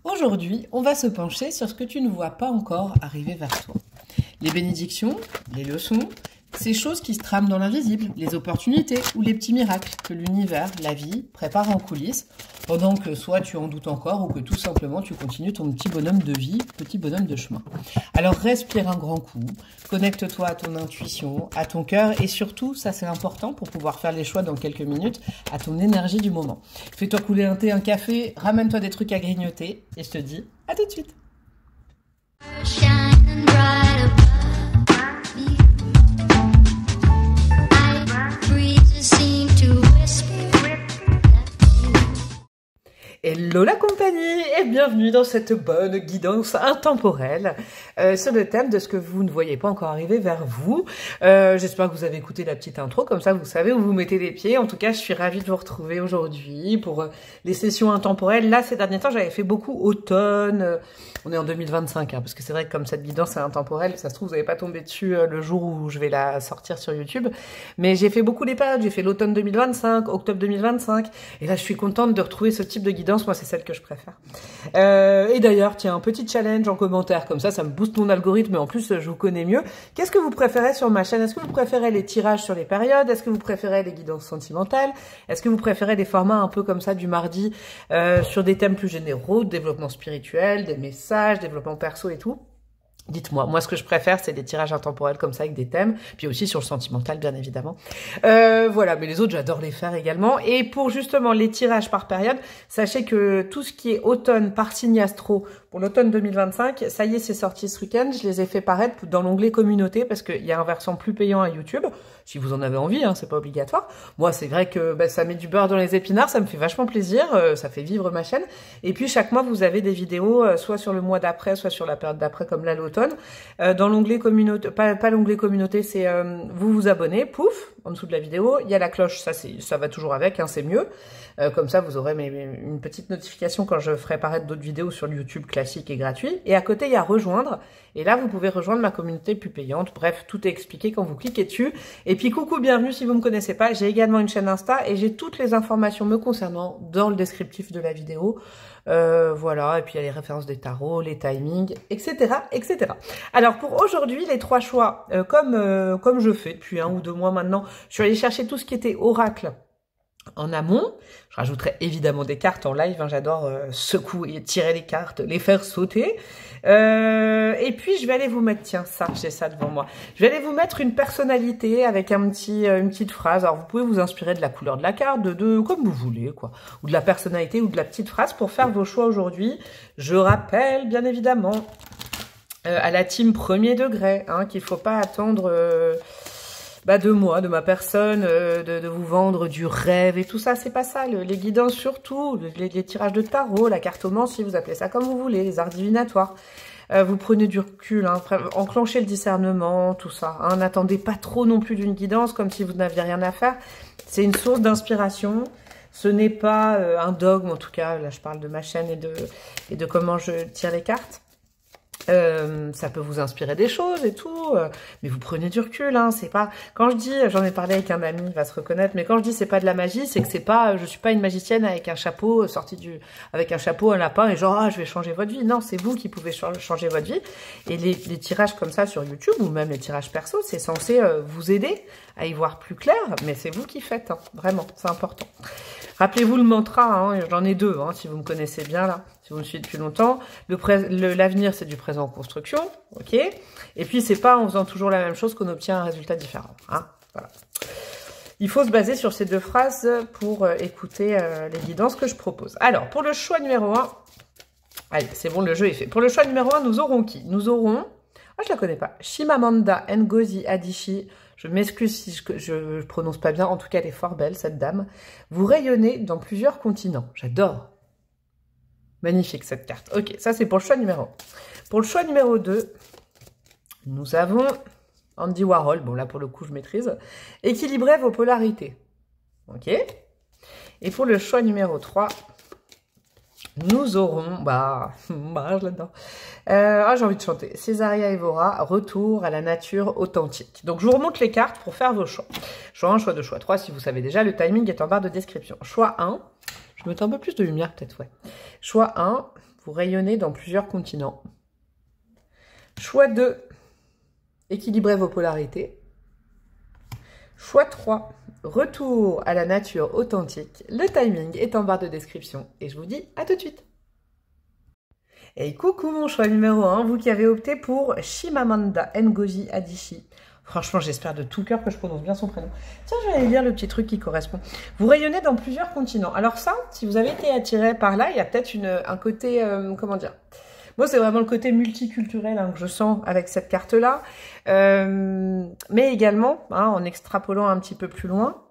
Aujourd'hui, on va se pencher sur ce que tu ne vois pas encore arriver vers toi. Les bénédictions, les leçons, ces choses qui se trament dans l'invisible, les opportunités ou les petits miracles que l'univers, la vie, prépare en coulisses, pendant que soit tu en doutes encore ou que tout simplement tu continues ton petit bonhomme de vie, petit bonhomme de chemin. Alors respire un grand coup, connecte-toi à ton intuition, à ton cœur et surtout, ça c'est important pour pouvoir faire les choix dans quelques minutes, à ton énergie du moment. Fais-toi couler un thé, un café, ramène-toi des trucs à grignoter et je te dis à tout de suite. Hello la compagnie et bienvenue dans cette bonne guidance intemporelle sur le thème de ce que vous ne voyez pas encore arriver vers vous. J'espère que vous avez écouté la petite intro, comme ça vous savez où vous mettez les pieds. En tout cas, je suis ravie de vous retrouver aujourd'hui pour les sessions intemporelles. Là, ces derniers temps, j'avais fait beaucoup automne. On est en 2025, hein, parce que c'est vrai que comme cette guidance est intemporelle, ça se trouve, vous n'avez pas tombé dessus le jour où je vais la sortir sur YouTube. Mais j'ai fait beaucoup les périodes. J'ai fait l'automne 2025, octobre 2025. Et là, je suis contente de retrouver ce type de guidance. Moi, c'est celle que je préfère. Et d'ailleurs, tiens, un petit challenge en commentaire. Comme ça me booste mon algorithme. Et en plus, je vous connais mieux. Qu'est-ce que vous préférez sur ma chaîne? Est-ce que vous préférez les tirages sur les périodes? Est-ce que vous préférez les guidances sentimentales? Est-ce que vous préférez des formats un peu comme ça du mardi sur des thèmes plus généraux, développement spirituel, des messages, développement perso et tout? Dites-moi, moi ce que je préfère c'est des tirages intemporels comme ça avec des thèmes, puis aussi sur le sentimental bien évidemment. Voilà, mais les autres j'adore les faire également. Et pour justement les tirages par période, sachez que tout ce qui est automne par signe astro pour l'automne 2025, ça y est c'est sorti ce week-end, je les ai fait paraître dans l'onglet communauté parce qu'il y a un versant plus payant à YouTube, si vous en avez envie, hein, c'est pas obligatoire. Moi c'est vrai que ça met du beurre dans les épinards, ça me fait vachement plaisir, ça fait vivre ma chaîne. Et puis chaque mois vous avez des vidéos, soit sur le mois d'après, soit sur la période d'après comme là l'automne. Dans l'onglet communauté, pas l'onglet communauté, c'est vous vous abonnez, pouf, en dessous de la vidéo, il y a la cloche, ça va toujours avec, hein, c'est mieux. Comme ça, vous aurez une petite notification quand je ferai apparaître d'autres vidéos sur le YouTube classique et gratuit. Et à côté, il y a rejoindre. Et là, vous pouvez rejoindre ma communauté plus payante. Bref, tout est expliqué quand vous cliquez dessus. Et puis, coucou, bienvenue si vous me connaissez pas. J'ai également une chaîne Insta et j'ai toutes les informations me concernant dans le descriptif de la vidéo. Voilà, et puis il y a les références des tarots, les timings, etc., etc. Alors pour aujourd'hui, les trois choix, comme je fais depuis 1 ou 2 mois maintenant, je suis allée chercher tout ce qui était oracle en amont. Je rajouterai évidemment des cartes en live, hein, j'adore secouer, tirer les cartes, les faire sauter. Et puis je vais aller vous mettre, tiens ça, j'ai ça devant moi. Je vais aller vous mettre une personnalité avec une petite phrase. Alors vous pouvez vous inspirer de la couleur de la carte, de comme vous voulez quoi, ou de la personnalité ou de la petite phrase pour faire vos choix aujourd'hui. Je rappelle bien évidemment à la team premier degré, hein, qu'il faut pas attendre. De moi, de ma personne, de vous vendre du rêve et tout ça, c'est pas ça. Les guidances surtout, les tirages de tarot, la cartomancie, vous appelez ça comme vous voulez, les arts divinatoires. Vous prenez du recul, hein, enclenchez le discernement, tout ça. Hein, n'attendez pas trop non plus d'une guidance comme si vous n'aviez rien à faire. C'est une source d'inspiration. Ce n'est pas un dogme, en tout cas, là je parle de ma chaîne et de comment je tire les cartes. Ça peut vous inspirer des choses et tout, mais vous prenez du recul, hein, c'est pas, quand je dis, j'en ai parlé avec un ami, il va se reconnaître, mais quand je dis c'est pas de la magie, c'est que c'est pas, je suis pas une magicienne avec un chapeau avec un chapeau, un lapin, et genre, ah, je vais changer votre vie. Non, c'est vous qui pouvez changer votre vie, et les tirages comme ça sur YouTube, ou même les tirages perso, c'est censé vous aider à y voir plus clair, mais c'est vous qui faites, hein, vraiment, c'est important. Rappelez-vous le mantra, hein, j'en ai 2, hein, si vous me connaissez bien là, si vous me suivez depuis longtemps. L'avenir, c'est du présent en construction, ok. Et puis, c'est pas en faisant toujours la même chose qu'on obtient un résultat différent. Hein, voilà. Il faut se baser sur ces 2 phrases pour écouter les guidances que je propose. Alors, pour le choix numéro 1, allez, c'est bon, le jeu est fait. Pour le choix numéro 1, nous aurons qui? Nous aurons, je la connais pas, Chimamanda Ngozi Adichie. Je m'excuse si je prononce pas bien, en tout cas elle est fort belle cette dame. Vous rayonnez dans plusieurs continents, j'adore. Magnifique cette carte. Ok, ça c'est pour le choix numéro 1. Pour le choix numéro 2, nous avons Andy Warhol, bon là pour le coup je maîtrise. Équilibrez vos polarités. Ok. Et pour le choix numéro 3, nous aurons, je l'adore. J'ai envie de chanter. Césaria Evora, retour à la nature authentique. Donc, je vous remonte les cartes pour faire vos choix. Choix 1, choix 2, choix 3, si vous savez déjà, le timing est en barre de description. Choix 1, je vais mettre un peu plus de lumière peut-être, ouais. Choix 1, vous rayonnez dans plusieurs continents. Choix 2, équilibrez vos polarités. Choix 3, retour à la nature authentique. Le timing est en barre de description et je vous dis à tout de suite. Et coucou mon choix numéro 1, vous qui avez opté pour Chimamanda Ngozi Adichie. Franchement, j'espère de tout cœur que je prononce bien son prénom. Tiens, je vais aller lire le petit truc qui correspond. Vous rayonnez dans plusieurs continents. Alors ça, si vous avez été attiré par là, il y a peut-être un côté, comment dire. Moi, c'est vraiment le côté multiculturel que je sens avec cette carte-là. Mais également, en extrapolant un petit peu plus loin,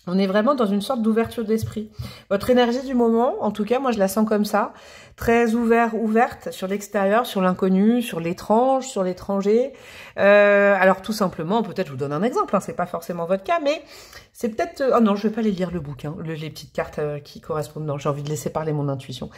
on est vraiment dans une sorte d'ouverture d'esprit. Votre énergie du moment, en tout cas, moi je la sens comme ça, très ouverte sur l'extérieur, sur l'inconnu, sur l'étrange, sur l'étranger. Alors tout simplement, peut-être je vous donne un exemple, c'est pas forcément votre cas, mais c'est peut-être... Oh non, je vais pas aller lire le bouquin, les petites cartes qui correspondent. Non, j'ai envie de laisser parler mon intuition.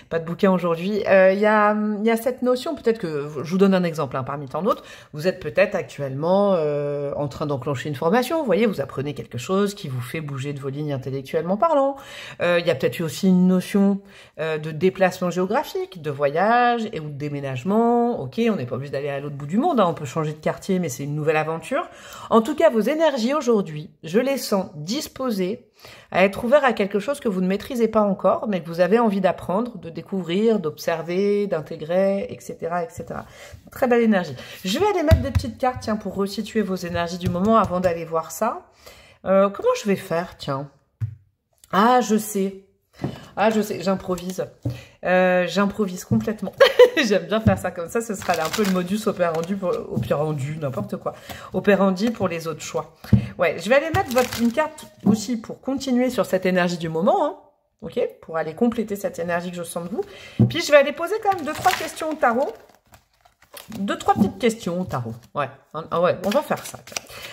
Pas de bouquin aujourd'hui. Il y a cette notion, peut-être que... Je vous donne un exemple parmi tant d'autres. Vous êtes peut-être actuellement en train d'enclencher une formation. Vous voyez, vous apprenez quelque chose qui vous fait bouger de vos lignes intellectuellement parlant. Il y a peut-être aussi une notion de déplacement géographique, de voyage et ou de déménagement. Ok, on n'est pas obligé d'aller à l'autre bout du monde, on peut changer de quartier, mais c'est une nouvelle aventure. En tout cas, vos énergies aujourd'hui, je les sens disposées à être ouverts à quelque chose que vous ne maîtrisez pas encore, mais que vous avez envie d'apprendre, de découvrir, d'observer, d'intégrer, etc., etc. Très belle énergie. Je vais aller mettre des petites cartes, tiens, pour resituer vos énergies du moment avant d'aller voir ça. Comment je vais faire, tiens? Ah, je sais, j'improvise. J'improvise complètement. J'aime bien faire ça comme ça, ce sera là un peu le modus operandi pour les autres choix. Ouais, je vais aller mettre une carte aussi pour continuer sur cette énergie du moment, ok, pour aller compléter cette énergie que je sens de vous. Puis je vais aller poser quand même 2-3 questions au tarot. 2-3 petites questions au tarot. Ouais, ouais, on va faire ça.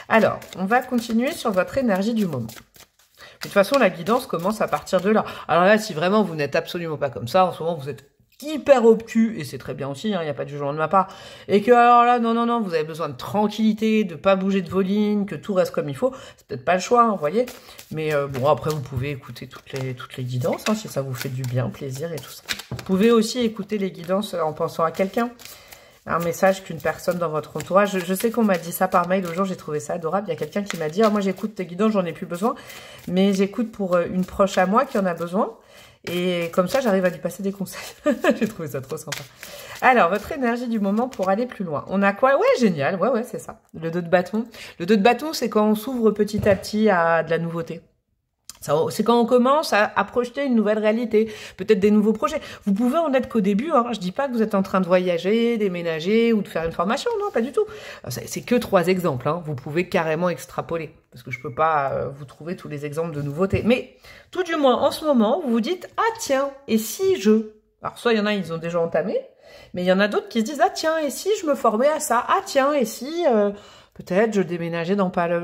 Alors, on va continuer sur votre énergie du moment. De toute façon, la guidance commence à partir de là. Alors là, si vraiment vous n'êtes absolument pas comme ça, en ce moment vous êtes hyper obtus, et c'est très bien aussi, il n'y a pas de jugement de ma part, et que alors là, non, vous avez besoin de tranquillité, de pas bouger de vos lignes, que tout reste comme il faut, c'est peut-être pas le choix, vous voyez, mais bon, après vous pouvez écouter toutes les guidances, si ça vous fait du bien, plaisir et tout ça. Vous pouvez aussi écouter les guidances en pensant à quelqu'un, un message qu'une personne dans votre entourage. Je sais qu'on m'a dit ça par mail, le jour j'ai trouvé ça adorable, il y a quelqu'un qui m'a dit moi j'écoute tes guidances, j'en ai plus besoin, mais j'écoute pour une proche à moi qui en a besoin, et comme ça j'arrive à lui passer des conseils. J'ai trouvé ça trop sympa. Alors, votre énergie du moment pour aller plus loin. On a quoi? Ouais, génial, ouais, c'est ça. Le 2 de bâton. Le 2 de bâton, c'est quand on s'ouvre petit à petit à de la nouveauté. C'est quand on commence à projeter une nouvelle réalité, peut-être des nouveaux projets. Vous pouvez en être qu'au début, je dis pas que vous êtes en train de voyager, déménager ou de faire une formation, non, pas du tout. C'est que 3 exemples, vous pouvez carrément extrapoler, parce que je peux pas vous trouver tous les exemples de nouveautés. Mais tout du moins, en ce moment, vous vous dites, ah tiens, et si je... Alors soit il y en a, ils ont déjà entamé, mais il y en a d'autres qui se disent, ah tiens, et si je me formais à ça? Ah tiens, et si... peut-être je déménageais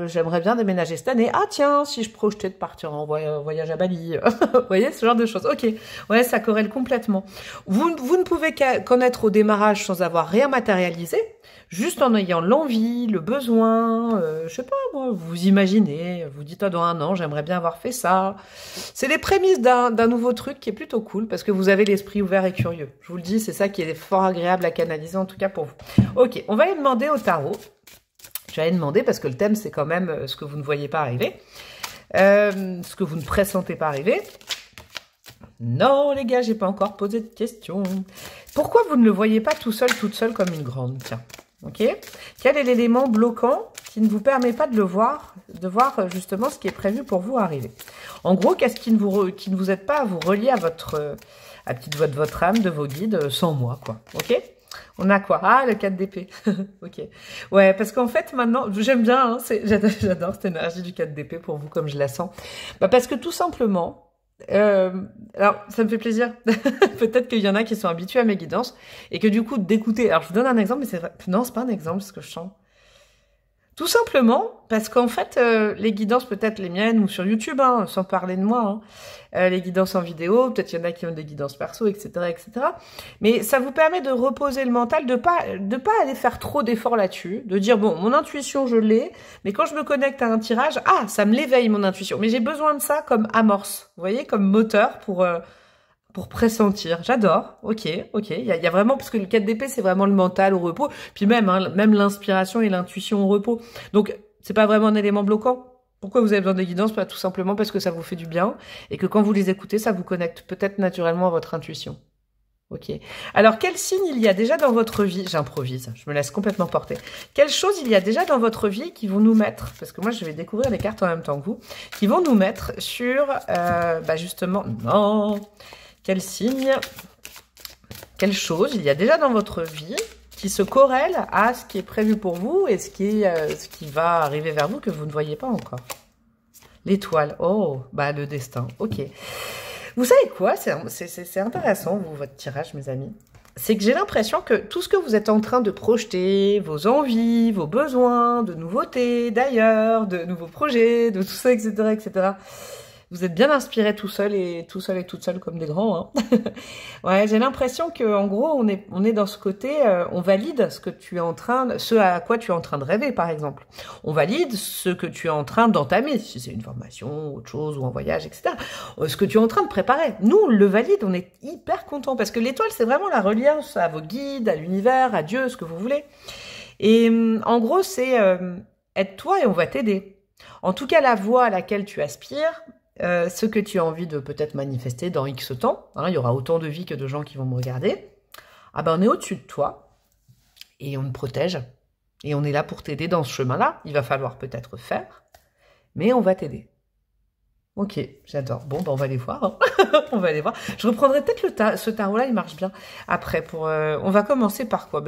j'aimerais bien déménager cette année. Ah tiens, si je projetais de partir en voyage à Bali. Vous voyez, ce genre de choses. Ok, ouais, ça corrèle complètement. Vous ne pouvez qu'en être au démarrage sans avoir rien matérialisé, juste en ayant l'envie, le besoin, je sais pas moi, vous imaginez, vous dites dans 1 an, j'aimerais bien avoir fait ça. C'est les prémices d'un nouveau truc qui est plutôt cool, parce que vous avez l'esprit ouvert et curieux. Je vous le dis, c'est ça qui est fort agréable à canaliser, en tout cas pour vous. Ok, on va aller demander au tarot. Je vais demander, parce que le thème, c'est quand même ce que vous ne voyez pas arriver, ce que vous ne pressentez pas arriver. Non, les gars, j'ai pas encore posé de questions. Pourquoi vous ne le voyez pas tout seul, toute seule, comme une grande? Tiens, ok. Quel est l'élément bloquant qui ne vous permet pas de voir justement ce qui est prévu pour vous arriver? En gros, qu'est-ce qui ne vous aide pas à vous relier à à petite voix de votre âme, de vos guides, sans moi, quoi, ok? On a quoi? Ah, le 4 d'épée. Ok. Ouais, parce qu'en fait, maintenant, j'aime bien, j'adore cette énergie du 4 d'épée pour vous, comme je la sens. Parce que tout simplement, alors, ça me fait plaisir. Peut-être qu'il y en a qui sont habitués à mes guidances et que du coup, d'écouter... Alors, je vous donne un exemple, mais c'est vrai... Non, c'est pas un exemple, ce que je sens. Tout simplement parce qu'en fait, les guidances, peut-être les miennes ou sur YouTube, sans parler de moi, les guidances en vidéo, peut-être il y en a qui ont des guidances perso, etc., etc. Mais ça vous permet de reposer le mental, de pas aller faire trop d'efforts là-dessus, de dire bon, mon intuition je l'ai, mais quand je me connecte à un tirage, ah, ça me l'éveille mon intuition. Mais j'ai besoin de ça comme amorce, vous voyez, comme moteur pour pour pressentir. J'adore. Ok, ok. Il y a vraiment, parce que le 4 d'épée, c'est vraiment le mental au repos. Puis même, hein, même l'inspiration et l'intuition au repos. Donc, c'est pas vraiment un élément bloquant. Pourquoi vous avez besoin des guidances? Bah, tout simplement parce que ça vous fait du bien et que quand vous les écoutez, ça vous connecte peut-être naturellement à votre intuition. Ok. Alors, quel signe il y a déjà dans votre vie? J'improvise, je me laisse complètement porter. Quelles choses il y a déjà dans votre vie qui vont nous mettre, parce que moi je vais découvrir les cartes en même temps que vous, qui vont nous mettre sur, justement, non, quel signe, quelle chose il y a déjà dans votre vie qui se corrèle à ce qui est prévu pour vous et ce qui va arriver vers vous que vous ne voyez pas encore. L'étoile, oh, bah le destin, ok. Vous savez quoi? C'est intéressant, votre tirage, mes amis. C'est que j'ai l'impression que tout ce que vous êtes en train de projeter, vos envies, vos besoins, de nouveautés, d'ailleurs, de nouveaux projets, de tout ça, etc., etc., vous êtes bien inspirés tout seul et toute seule comme des grands. Hein. Ouais, j'ai l'impression que en gros, on est dans ce côté, on valide ce que tu es en train, ce à quoi tu es en train de rêver, par exemple. On valide ce que tu es en train d'entamer, si c'est une formation, autre chose, ou un voyage, etc. Ce que tu es en train de préparer. Nous, on le valide, on est hyper content parce que l'étoile, c'est vraiment la reliance à vos guides, à l'univers, à Dieu, ce que vous voulez. Et en gros, c'est aide-toi et on va t'aider. En tout cas, la voie à laquelle tu aspires, ce que tu as envie de peut-être manifester dans X temps, hein, il y aura autant de vies que de gens qui vont me regarder, ah ben on est au-dessus de toi, et on te protège, et on est là pour t'aider dans ce chemin-là, il va falloir peut-être faire, mais on va t'aider. Ok, j'adore. Bon, ben on va aller voir, hein. On va aller voir. Je reprendrai peut-être ce tarot-là, il marche bien. Après, on va commencer par quoi?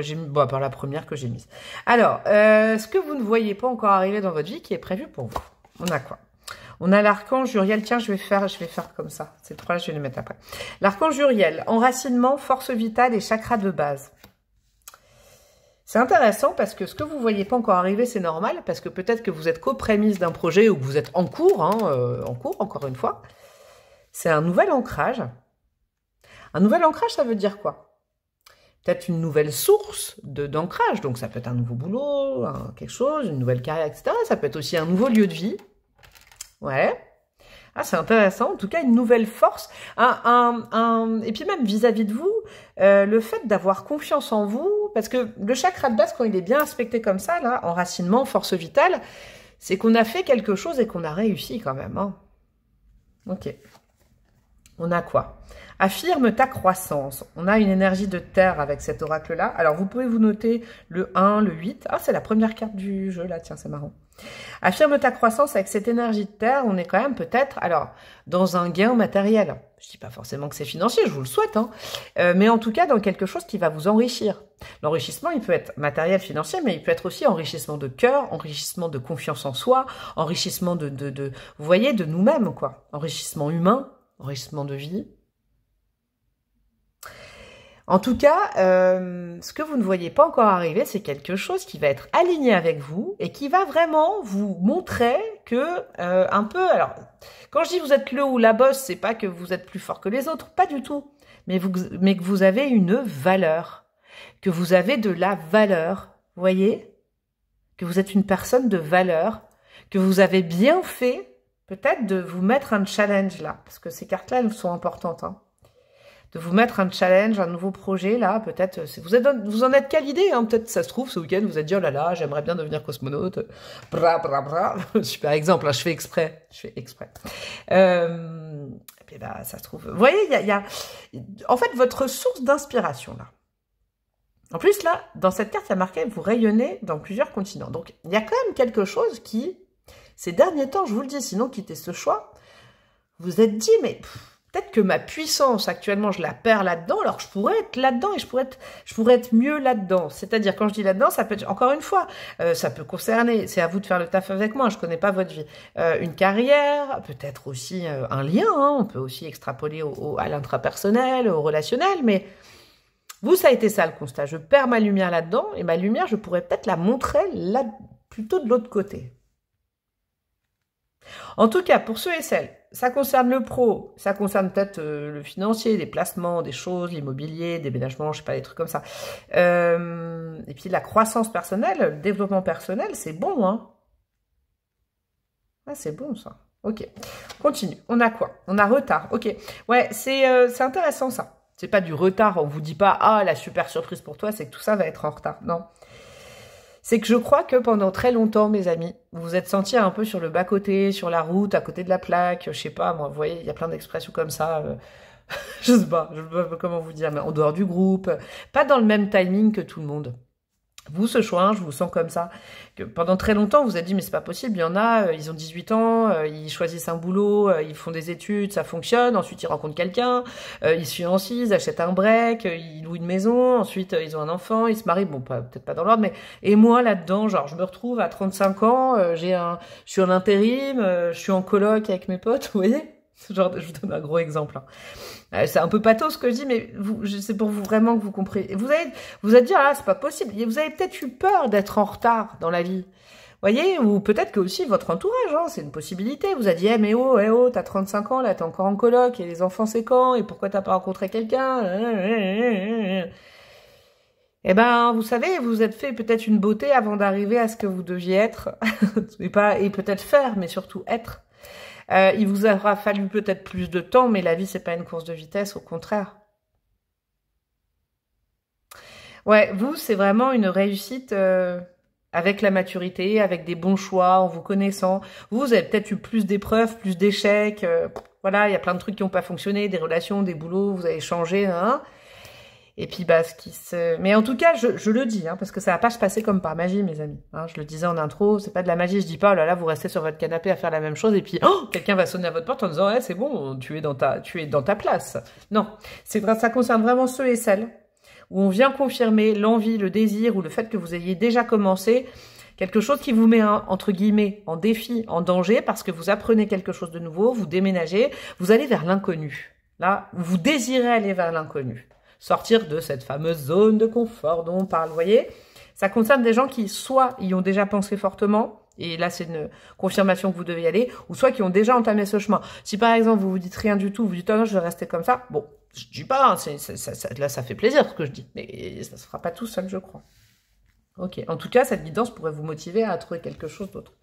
Par la première que j'ai mise. Alors, ce que vous ne voyez pas encore arriver dans votre vie qui est prévu pour vous. On a quoi? On a l'archange Uriel. Tiens, je vais faire comme ça. Ces trois-là, je vais les mettre après. L'archange Uriel, enracinement, force vitale et chakra de base. C'est intéressant parce que ce que vous voyez pas encore arriver, c'est normal, parce que peut-être que vous êtes co-prémisse d'un projet ou que vous êtes en cours, encore une fois. C'est un nouvel ancrage. Un nouvel ancrage, ça veut dire quoi? Peut-être une nouvelle source d'ancrage. Donc, ça peut être un nouveau boulot, quelque chose, une nouvelle carrière, etc. Ça peut être aussi un nouveau lieu de vie. Ouais. Ah, c'est intéressant. En tout cas, une nouvelle force. Et puis même vis-à-vis de vous, le fait d'avoir confiance en vous, parce que le chakra de base, quand il est bien aspecté comme ça, là, enracinement, force vitale, c'est qu'on a fait quelque chose et qu'on a réussi quand même. Hein. Ok. On a quoi? Affirme ta croissance. On a une énergie de terre avec cet oracle-là. Alors, vous pouvez vous noter le 1, le 8. Ah, c'est la première carte du jeu, là. Tiens, c'est marrant. Affirme ta croissance avec cette énergie de terre. On est quand même peut-être, alors, dans un gain matériel. Je dis pas forcément que c'est financier, je vous le souhaite. Hein. Mais en tout cas, dans quelque chose qui va vous enrichir. L'enrichissement, il peut être matériel, financier, mais il peut être aussi enrichissement de cœur, enrichissement de confiance en soi, enrichissement vous voyez, de nous-mêmes, quoi. Enrichissement humain, enrichissement de vie. En tout cas, ce que vous ne voyez pas encore arriver, c'est quelque chose qui va être aligné avec vous et qui va vraiment vous montrer que, un peu, alors, quand je dis vous êtes le ou la boss, c'est pas que vous êtes plus fort que les autres, pas du tout, mais que vous avez une valeur, que vous avez de la valeur, vous voyez, que vous êtes une personne de valeur, que vous avez bien fait, peut-être de vous mettre un challenge là, parce que ces cartes-là, elles sont importantes, hein. De vous mettre un challenge, un nouveau projet, là, peut-être, vous en êtes quelle idée, hein, peut-être, ça se trouve, ce week-end, vous êtes dit, oh là là, j'aimerais bien devenir cosmonaute, bra, bra, bra, super exemple, hein, je fais exprès, et puis, bah, ça se trouve, vous voyez, il y a, en fait, votre source d'inspiration, là. En plus, là, dans cette carte, il y a marqué, vous rayonnez dans plusieurs continents, donc, il y a quand même quelque chose qui, ces derniers temps, je vous le dis, sinon, quittez ce choix, vous êtes dit, mais... peut-être que ma puissance, actuellement, je la perds là-dedans, alors je pourrais être là-dedans et je pourrais être mieux là-dedans. C'est-à-dire, quand je dis là-dedans, ça peut être, encore une fois, ça peut concerner, c'est à vous de faire le taf avec moi, je connais pas votre vie, une carrière, peut-être aussi un lien, hein, on peut aussi extrapoler à l'intrapersonnel, au relationnel, mais vous, ça a été ça le constat. Je perds ma lumière là-dedans et ma lumière, je pourrais peut-être la montrer là, plutôt de l'autre côté. En tout cas, pour ceux et celles, ça concerne le pro, ça concerne peut-être le financier, des placements, des choses, l'immobilier, déménagement, je sais pas, des trucs comme ça. Et puis la croissance personnelle, le développement personnel, c'est bon, hein. Ah, c'est bon, ça. Ok, continue. On a quoi? On a retard. Ok, ouais, c'est intéressant ça. C'est pas du retard, on vous dit pas « Ah, la super surprise pour toi, c'est que tout ça va être en retard. » Non. C'est que je crois que pendant très longtemps, mes amis, vous vous êtes sentis un peu sur le bas-côté, sur la route, à côté de la plaque, je sais pas, moi, vous voyez, il y a plein d'expressions comme ça, je sais pas comment vous dire, mais en dehors du groupe, pas dans le même timing que tout le monde. Vous, ce choix, je vous sens comme ça. Que pendant très longtemps, vous vous êtes dit, mais c'est pas possible, il y en a, ils ont 18 ans, ils choisissent un boulot, ils font des études, ça fonctionne, ensuite ils rencontrent quelqu'un, ils se fiancent, ils achètent un break, ils louent une maison, ensuite ils ont un enfant, ils se marient, bon, peut-être pas dans l'ordre, mais... Et moi, là-dedans, genre, je me retrouve à 35 ans, je suis en intérim, je suis en coloc avec mes potes, vous voyez? Genre, je vous donne un gros exemple, hein. C'est un peu pathos ce que je dis, mais c'est pour vous vraiment que vous compreniez. Vous avez dit, ah, c'est pas possible. Vous avez peut-être eu peur d'être en retard dans la vie. Voyez, ou peut-être que aussi votre entourage, hein, c'est une possibilité. Vous a dit, mais oh, t'as 35 ans, là, t'es encore en coloc, et les enfants, c'est quand? Et pourquoi t'as pas rencontré quelqu'un? Eh ben, vous savez, vous vous êtes fait peut-être une beauté avant d'arriver à ce que vous deviez être. et peut-être faire, mais surtout être. Il vous aura fallu peut-être plus de temps, mais la vie, c'est pas une course de vitesse, au contraire. Ouais, vous, c'est vraiment une réussite avec la maturité, avec des bons choix, en vous connaissant. Vous avez peut-être eu plus d'épreuves, plus d'échecs. Voilà, il y a plein de trucs qui n'ont pas fonctionné, des relations, des boulots, vous avez changé, hein. Et puis, bah, mais en tout cas, je le dis, hein, parce que ça va pas se passer comme par magie, mes amis. Hein, je le disais en intro, c'est pas de la magie. Je dis pas, oh là là, vous restez sur votre canapé à faire la même chose, et puis, oh, quelqu'un va sonner à votre porte en disant, ouais, c'est bon, tu es dans ta place. Non. Ça concerne vraiment ceux et celles où on vient confirmer l'envie, le désir, ou le fait que vous ayez déjà commencé quelque chose qui vous met, entre guillemets, en défi, en danger, parce que vous apprenez quelque chose de nouveau, vous déménagez, vous allez vers l'inconnu. Là, vous désirez aller vers l'inconnu. Sortir de cette fameuse zone de confort dont on parle, vous voyez. Ça concerne des gens qui, soit y ont déjà pensé fortement, et là c'est une confirmation que vous devez y aller, ou soit qui ont déjà entamé ce chemin. Si par exemple vous vous dites rien du tout, vous dites « Oh non, je vais rester comme ça », bon, je dis pas, hein, là ça fait plaisir ce que je dis, mais ça se fera pas tout seul, je crois. Ok, en tout cas, cette guidance pourrait vous motiver à trouver quelque chose d'autre.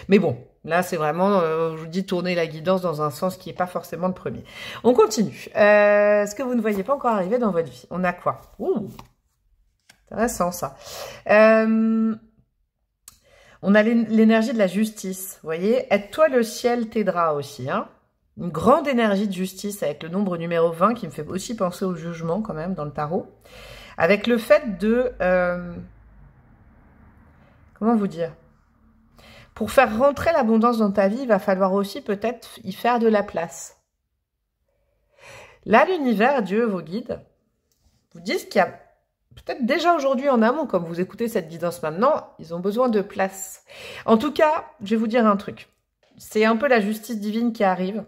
Mais bon, là, c'est vraiment, je vous dis, tourner la guidance dans un sens qui n'est pas forcément le premier. On continue. Ce que vous ne voyez pas encore arriver dans votre vie. On a quoi? Ouh, intéressant, ça. On a l'énergie de la justice, vous voyez. Aide-toi, le ciel t'aidera aussi, hein. Une grande énergie de justice avec le nombre numéro 20 qui me fait aussi penser au jugement, quand même, dans le tarot. Avec le fait de... comment vous dire? Pour faire rentrer l'abondance dans ta vie, il va falloir aussi peut-être y faire de la place. Là, l'univers, Dieu, vos guides, vous disent qu'il y a peut-être déjà aujourd'hui en amont, comme vous écoutez cette guidance maintenant, ils ont besoin de place. En tout cas, je vais vous dire un truc. C'est un peu la justice divine qui arrive.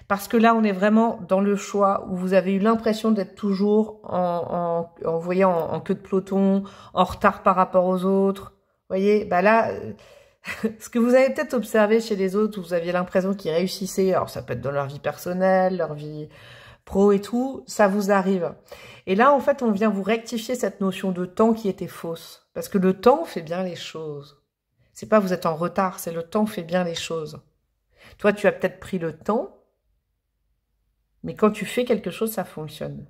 Parce que là, on est vraiment dans le choix où vous avez eu l'impression d'être toujours vous voyez, en queue de peloton, en retard par rapport aux autres. Vous voyez, bah là, ce que vous avez peut-être observé chez les autres, où vous aviez l'impression qu'ils réussissaient, alors ça peut être dans leur vie personnelle, leur vie pro et tout, ça vous arrive. Et là, en fait, on vient vous rectifier cette notion de temps qui était fausse. Parce que le temps fait bien les choses. C'est pas vous êtes en retard, c'est le temps fait bien les choses. Toi, tu as peut-être pris le temps, mais quand tu fais quelque chose, ça fonctionne.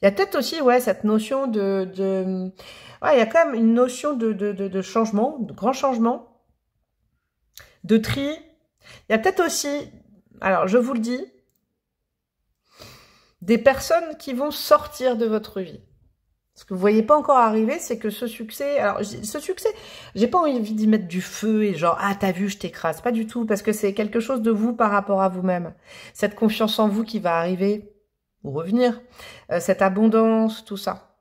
Il y a peut-être aussi, ouais, cette notion ouais, il y a quand même une notion de changement, de grand changement, de tri. Il y a peut-être aussi, alors je vous le dis, des personnes qui vont sortir de votre vie. Ce que vous voyez pas encore arriver, c'est que ce succès, alors ce succès, j'ai pas envie d'y mettre du feu et genre, ah t'as vu, je t'écrase, pas du tout, parce que c'est quelque chose de vous par rapport à vous-même. Cette confiance en vous qui va arriver, ou revenir, cette abondance, tout ça.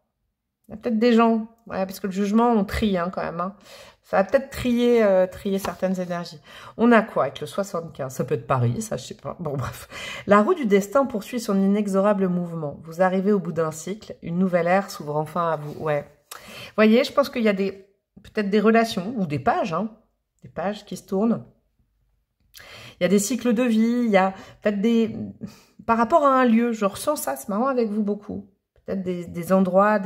Il y a peut-être des gens, ouais, parce que le jugement, on trie hein, quand même. Hein. Ça va peut-être trier certaines énergies. On a quoi avec le 75? Ça peut être Paris, ça je sais pas. Bon bref. La roue du destin poursuit son inexorable mouvement. Vous arrivez au bout d'un cycle, une nouvelle ère s'ouvre enfin à vous. Ouais. Voyez, je pense qu'il y a peut-être des relations, ou des pages, hein, des pages qui se tournent. Il y a des cycles de vie, il y a peut-être par rapport à un lieu, je ressens ça, c'est marrant avec vous beaucoup. Peut-être des endroits,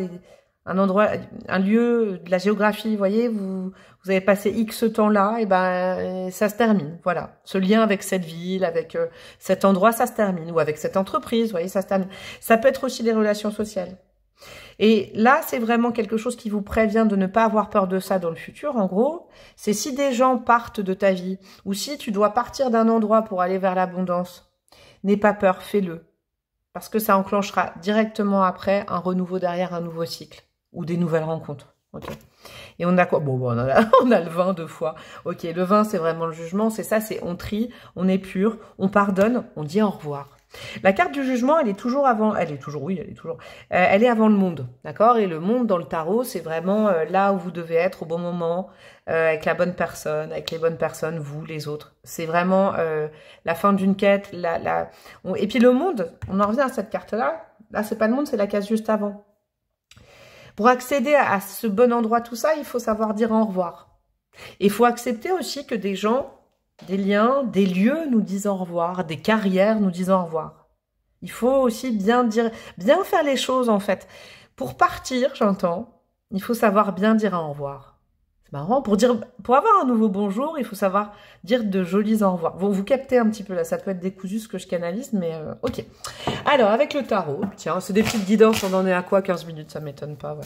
un endroit, un lieu de la géographie, vous voyez, vous avez passé X temps là, et ben ça se termine, voilà. Ce lien avec cette ville, avec cet endroit, ça se termine, ou avec cette entreprise, vous voyez, ça se termine. Ça peut être aussi les relations sociales. Et là, c'est vraiment quelque chose qui vous prévient de ne pas avoir peur de ça dans le futur, en gros. C'est si des gens partent de ta vie, ou si tu dois partir d'un endroit pour aller vers l'abondance, n'aie pas peur, fais-le. Parce que ça enclenchera directement après un renouveau derrière un nouveau cycle, ou des nouvelles rencontres. Ok. Et on a quoi? Bon, on a le vin 2 fois. Ok, le vin, c'est vraiment le jugement, c'est ça, c'est on trie, on est pur, on pardonne, on dit au revoir. La carte du jugement, elle est toujours avant, elle est avant le monde, d'accord? Et le monde dans le tarot, c'est vraiment là où vous devez être au bon moment, avec la bonne personne, avec les bonnes personnes, vous, les autres. C'est vraiment la fin d'une quête. Et puis le monde, on en revient à cette carte-là. Là, c'est pas le monde, c'est la case juste avant. Pour accéder à ce bon endroit, tout ça, il faut savoir dire au revoir. Et il faut accepter aussi que des gens, des liens, des lieux nous disent au revoir, des carrières nous disent au revoir. Il faut aussi bien faire les choses en fait. Pour partir, j'entends, il faut savoir bien dire au revoir. C'est marrant, pour avoir un nouveau bonjour, il faut savoir dire de jolis au revoir. Bon, vous captez un petit peu là, ça peut être décousu ce que je canalise, mais ok. Alors, avec le tarot, tiens, c'est des petites guidances, on en est à quoi? 15 minutes, ça m'étonne pas, ouais.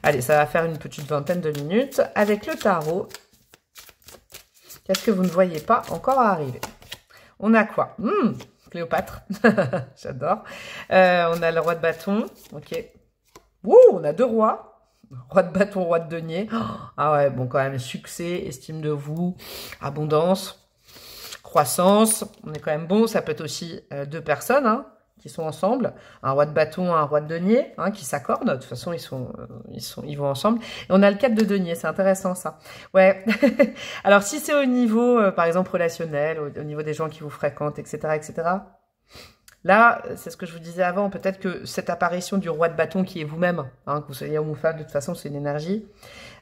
Allez, ça va faire une petite vingtaine de minutes. Avec le tarot, qu'est-ce que vous ne voyez pas encore arriver? On a quoi? Cléopâtre. J'adore. On a le roi de bâton. Ok. Ouh, on a 2 rois. Roi de bâton, roi de denier. Ah ouais, bon, quand même, succès, estime de vous, abondance, croissance. On est quand même bon. Ça peut être aussi 2 personnes, hein, qui sont ensemble. Un roi de bâton, un roi de denier, hein, qui s'accordent. De toute façon, ils vont ensemble. Et on a le 4 de denier. C'est intéressant, ça. Ouais. Alors, si c'est au niveau, par exemple, relationnel, au niveau des gens qui vous fréquentent, etc., etc., là, c'est ce que je vous disais avant, peut-être que cette apparition du roi de bâton qui est vous-même, hein, que vous soyez homme ou femme, de toute façon, c'est une énergie,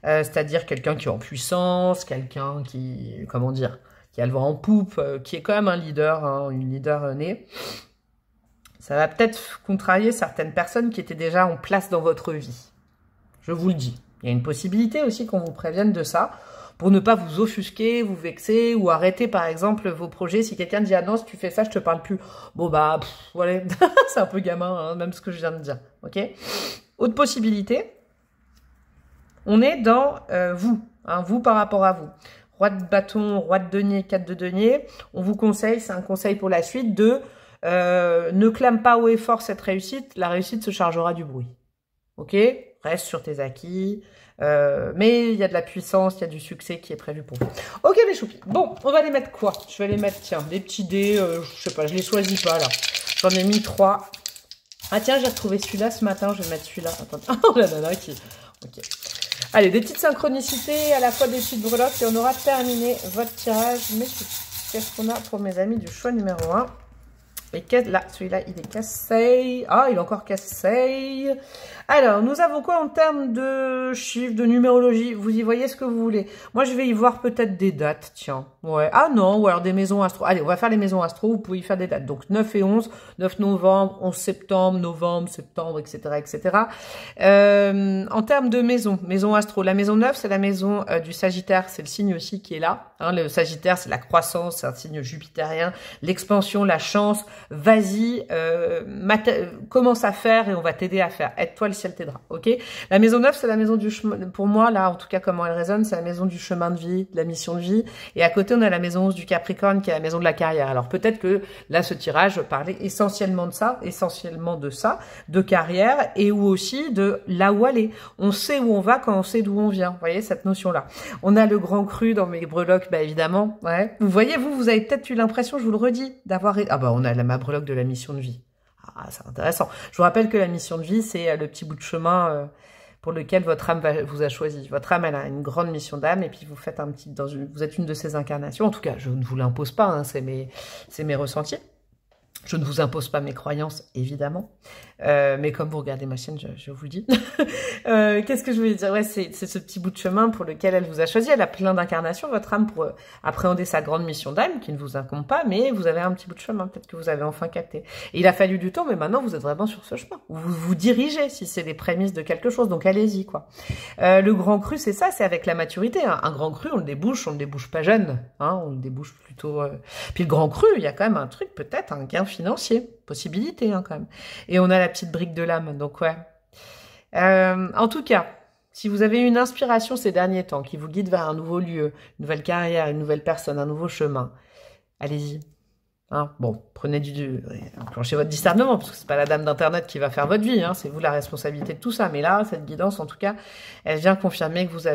c'est-à-dire quelqu'un qui est en puissance, quelqu'un qui, comment dire, qui a le vent en poupe, qui est quand même un leader, hein, une leader née. Ça va peut-être contrarier certaines personnes qui étaient déjà en place dans votre vie. Je vous le dis. Il y a une possibilité aussi qu'on vous prévienne de ça, pour ne pas vous offusquer, vous vexer, ou arrêter par exemple vos projets. Si quelqu'un dit « Ah non, si tu fais ça, je te parle plus », bon bah, voilà, c'est un peu gamin, hein, même ce que je viens de dire, ok? Autre possibilité, on est dans vous, hein, vous par rapport à vous. Roi de bâton, roi de denier, 4 de denier, on vous conseille, c'est un conseil pour la suite, de ne clame pas haut et fort cette réussite, la réussite se chargera du bruit, ok? Reste sur tes acquis, mais il y a de la puissance, il y a du succès qui est prévu pour vous. Ok mes choupis, bon, on va les mettre quoi? Je vais les mettre, tiens, des petits dés, je sais pas, je les choisis pas là. J'en ai mis 3. Ah tiens, j'ai retrouvé celui-là ce matin, je vais mettre celui-là. Attends, oh la nana qui... Ok. Allez, des petites synchronicités, à la fois des petites breloques, et on aura terminé votre tirage. Mes choupis, qu'est-ce qu'on a pour mes amis du choix numéro 1? Et là, celui-là, il est cassé. Ah, il est encore cassé. Alors, nous avons quoi en termes de chiffres, de numérologie? Vous y voyez ce que vous voulez. Moi, je vais y voir peut-être des dates, tiens. Ouais. Ah non, ou alors des maisons astro. Allez, on va faire les maisons astro. Vous pouvez y faire des dates. Donc, 9 et 11. 9 novembre, 11 septembre, novembre, septembre, etc., etc. En termes de maison astro. La maison 9, c'est la maison du Sagittaire. C'est le signe aussi qui est là. Hein, le Sagittaire, c'est la croissance. C'est un signe jupitérien. L'expansion, la chance. Vas-y, commence à faire et on va t'aider à faire. Aide-toi, le ciel t'aidera, ok? La maison 9, c'est la maison du chemin, pour moi, là, en tout cas, comment elle résonne, c'est la maison du chemin de vie, de la mission de vie. Et à côté, on a la maison 11 du Capricorne, qui est la maison de la carrière. Alors, peut-être que là, ce tirage parlait essentiellement de ça, de carrière, et ou aussi de là où aller. On sait où on va quand on sait d'où on vient. Vous voyez, cette notion-là. On a le grand cru dans mes breloques, bah, évidemment, ouais. Vous voyez, vous avez peut-être eu l'impression, je vous le redis, d'avoir... Ah bah, on a ma breloque de la mission de vie. Ah, c'est intéressant. Je vous rappelle que la mission de vie, c'est le petit bout de chemin pour lequel votre âme vous a choisi. Votre âme, elle a une grande mission d'âme, et puis vous faites vous êtes une de ces incarnations. En tout cas, je ne vous l'impose pas, hein, c'est mes ressentis. Je ne vous impose pas mes croyances, évidemment. Mais comme vous regardez ma chaîne, je vous le dis. Qu'est-ce que je voulais dire? Ouais, c'est ce petit bout de chemin pour lequel elle vous a choisi. Elle a plein d'incarnations, votre âme, pour appréhender sa grande mission d'âme, qui ne vous incombe pas, mais vous avez un petit bout de chemin. Peut-être que vous avez enfin capté. Et il a fallu du temps, mais maintenant, vous êtes vraiment sur ce chemin. Vous vous dirigez, si c'est les prémices de quelque chose. Donc, allez-y, quoi. Le grand cru, c'est ça, c'est avec la maturité. Hein. Un grand cru, on le débouche pas jeune. Hein, on le débouche plutôt... Puis le grand cru, il y a quand même un truc, peut-être, un gain financier. Possibilité, hein, quand même. Et on a la petite brique de l'âme, donc ouais. En tout cas, si vous avez une inspiration ces derniers temps qui vous guide vers un nouveau lieu, une nouvelle carrière, une nouvelle personne, un nouveau chemin, allez-y. Hein, bon, enclenchez votre discernement, parce que c'est pas la dame d'internet qui va faire votre vie, hein, c'est vous la responsabilité de tout ça. Mais là, cette guidance, en tout cas, elle vient confirmer que vous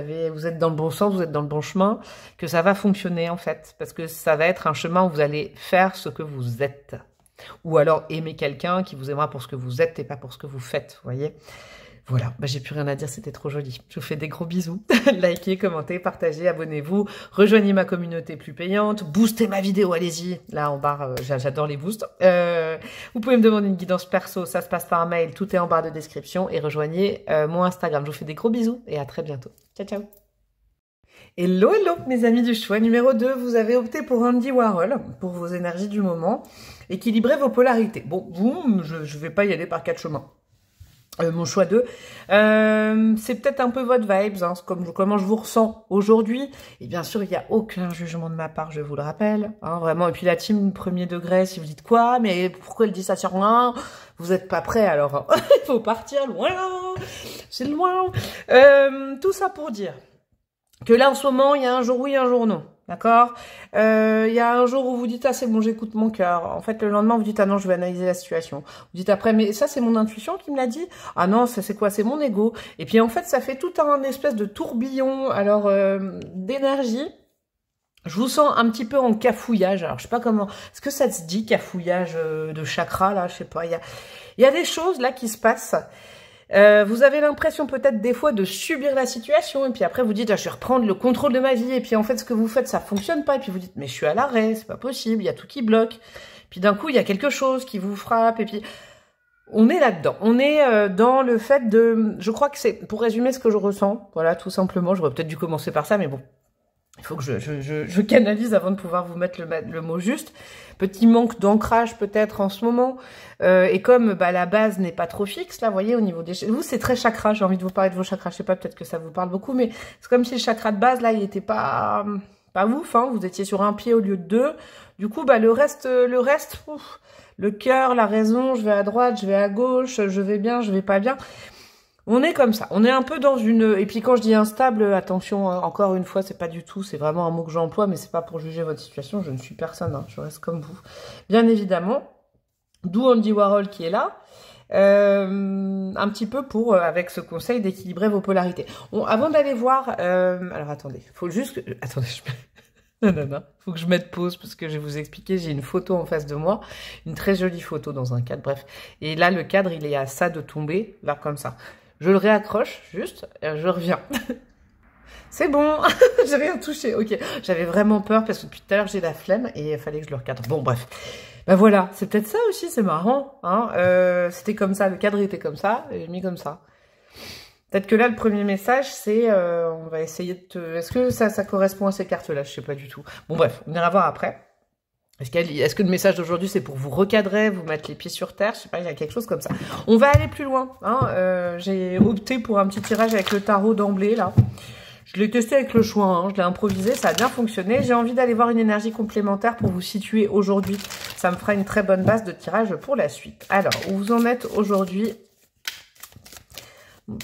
êtes dans le bon sens, vous êtes dans le bon chemin, que ça va fonctionner en fait, parce que ça va être un chemin où vous allez faire ce que vous êtes. Ou alors aimer quelqu'un qui vous aimera pour ce que vous êtes et pas pour ce que vous faites, vous voyez. Voilà, bah, j'ai plus rien à dire, c'était trop joli. Je vous fais des gros bisous. Likez, commentez, partagez, abonnez-vous, rejoignez ma communauté plus payante, boostez ma vidéo, allez-y. Là, en barre, j'adore les boosts. Vous pouvez me demander une guidance perso, ça se passe par mail, tout est en barre de description. Et rejoignez mon Instagram. Je vous fais des gros bisous et à très bientôt. Ciao, ciao. Hello, hello, mes amis du choix numéro 2. Vous avez opté pour Andy Warhol, pour vos énergies du moment. Équilibrez vos polarités. Bon, vous, je vais pas y aller par 4 chemins. Mon choix 2, c'est peut-être un peu votre vibes, hein, comment je vous ressens aujourd'hui. Et bien sûr, il n'y a aucun jugement de ma part, je vous le rappelle. Hein, vraiment. Et puis la team premier degré, si vous dites quoi, mais pourquoi elle dit ça sur moi? Vous n'êtes pas prêt alors. Hein. Il faut partir loin. C'est loin. Tout ça pour dire que là, en ce moment, il y a un jour oui, un jour non. D'accord? Il y a un jour où vous dites, ah, c'est bon, j'écoute mon cœur. En fait, le lendemain, vous dites, ah non, je vais analyser la situation. Vous dites après, mais ça, c'est mon intuition qui me l'a dit. Ah non, ça, c'est quoi? C'est mon ego. Et puis, en fait, ça fait tout un espèce de tourbillon, alors, d'énergie. Je vous sens un petit peu en cafouillage. Alors, je sais pas comment, est-ce que ça se dit, cafouillage de chakra, là? Je sais pas. Il y a des choses, là, qui se passent. Vous avez l'impression peut-être des fois de subir la situation et puis après vous dites, ah, je vais reprendre le contrôle de ma vie et puis en fait ce que vous faites ça fonctionne pas et puis vous dites, mais je suis à l'arrêt, c'est pas possible, il y a tout qui bloque. Puis d'un coup il y a quelque chose qui vous frappe et puis on est là-dedans. On est dans le fait de, je crois que c'est, pour résumer ce que je ressens, voilà tout simplement, j'aurais peut-être dû commencer par ça mais bon. Il faut que je canalise avant de pouvoir vous mettre le mot juste. Petit manque d'ancrage peut-être en ce moment. Et comme bah, la base n'est pas trop fixe, là, vous voyez, au niveau des... Vous, c'est très chakra. J'ai envie de vous parler de vos chakras. Je sais pas, peut-être que ça vous parle beaucoup, mais c'est comme si le chakra de base, là, il était pas ouf. Hein. Vous étiez sur un pied au lieu de 2. Du coup, bah, le reste, ouf, le cœur, la raison, je vais à droite, je vais à gauche, je vais bien, je vais pas bien. On est comme ça, on est un peu dans une... Et puis quand je dis instable, attention, encore une fois, c'est pas du tout, c'est vraiment un mot que j'emploie, mais c'est pas pour juger votre situation, je ne suis personne, hein, je reste comme vous. Bien évidemment, d'où Andy Warhol qui est là, un petit peu pour, avec ce conseil d'équilibrer vos polarités. Avant d'aller voir... alors attendez, faut juste que... Attendez, non, faut que je mette pause parce que je vais vous expliquer, j'ai une photo en face de moi, une très jolie photo dans un cadre, bref. Et là, le cadre, il est à ça de tomber, là, comme ça. Je le réaccroche, juste, je reviens. C'est bon, j'ai rien touché, ok. J'avais vraiment peur parce que depuis tout à l'heure, j'ai la flemme et il fallait que je le recadre. Bon, bref. Ben voilà, c'est peut-être ça aussi, c'est marrant. Hein. C'était comme ça, le cadre était comme ça, et j'ai mis comme ça. Peut-être que là, le premier message, c'est... on va essayer de te... Est-ce que ça correspond à ces cartes-là? Je sais pas du tout. Bon, bref, on ira voir après. Est-ce que le message d'aujourd'hui, c'est pour vous recadrer, vous mettre les pieds sur terre? Je sais pas, il y a quelque chose comme ça. On va aller plus loin. Hein. J'ai opté pour un petit tirage avec le tarot d'emblée, là. Je l'ai testé avec le choix, hein. Je l'ai improvisé, ça a bien fonctionné. J'ai envie d'aller voir une énergie complémentaire pour vous situer aujourd'hui. Ça me fera une très bonne base de tirage pour la suite. Alors, où vous en êtes aujourd'hui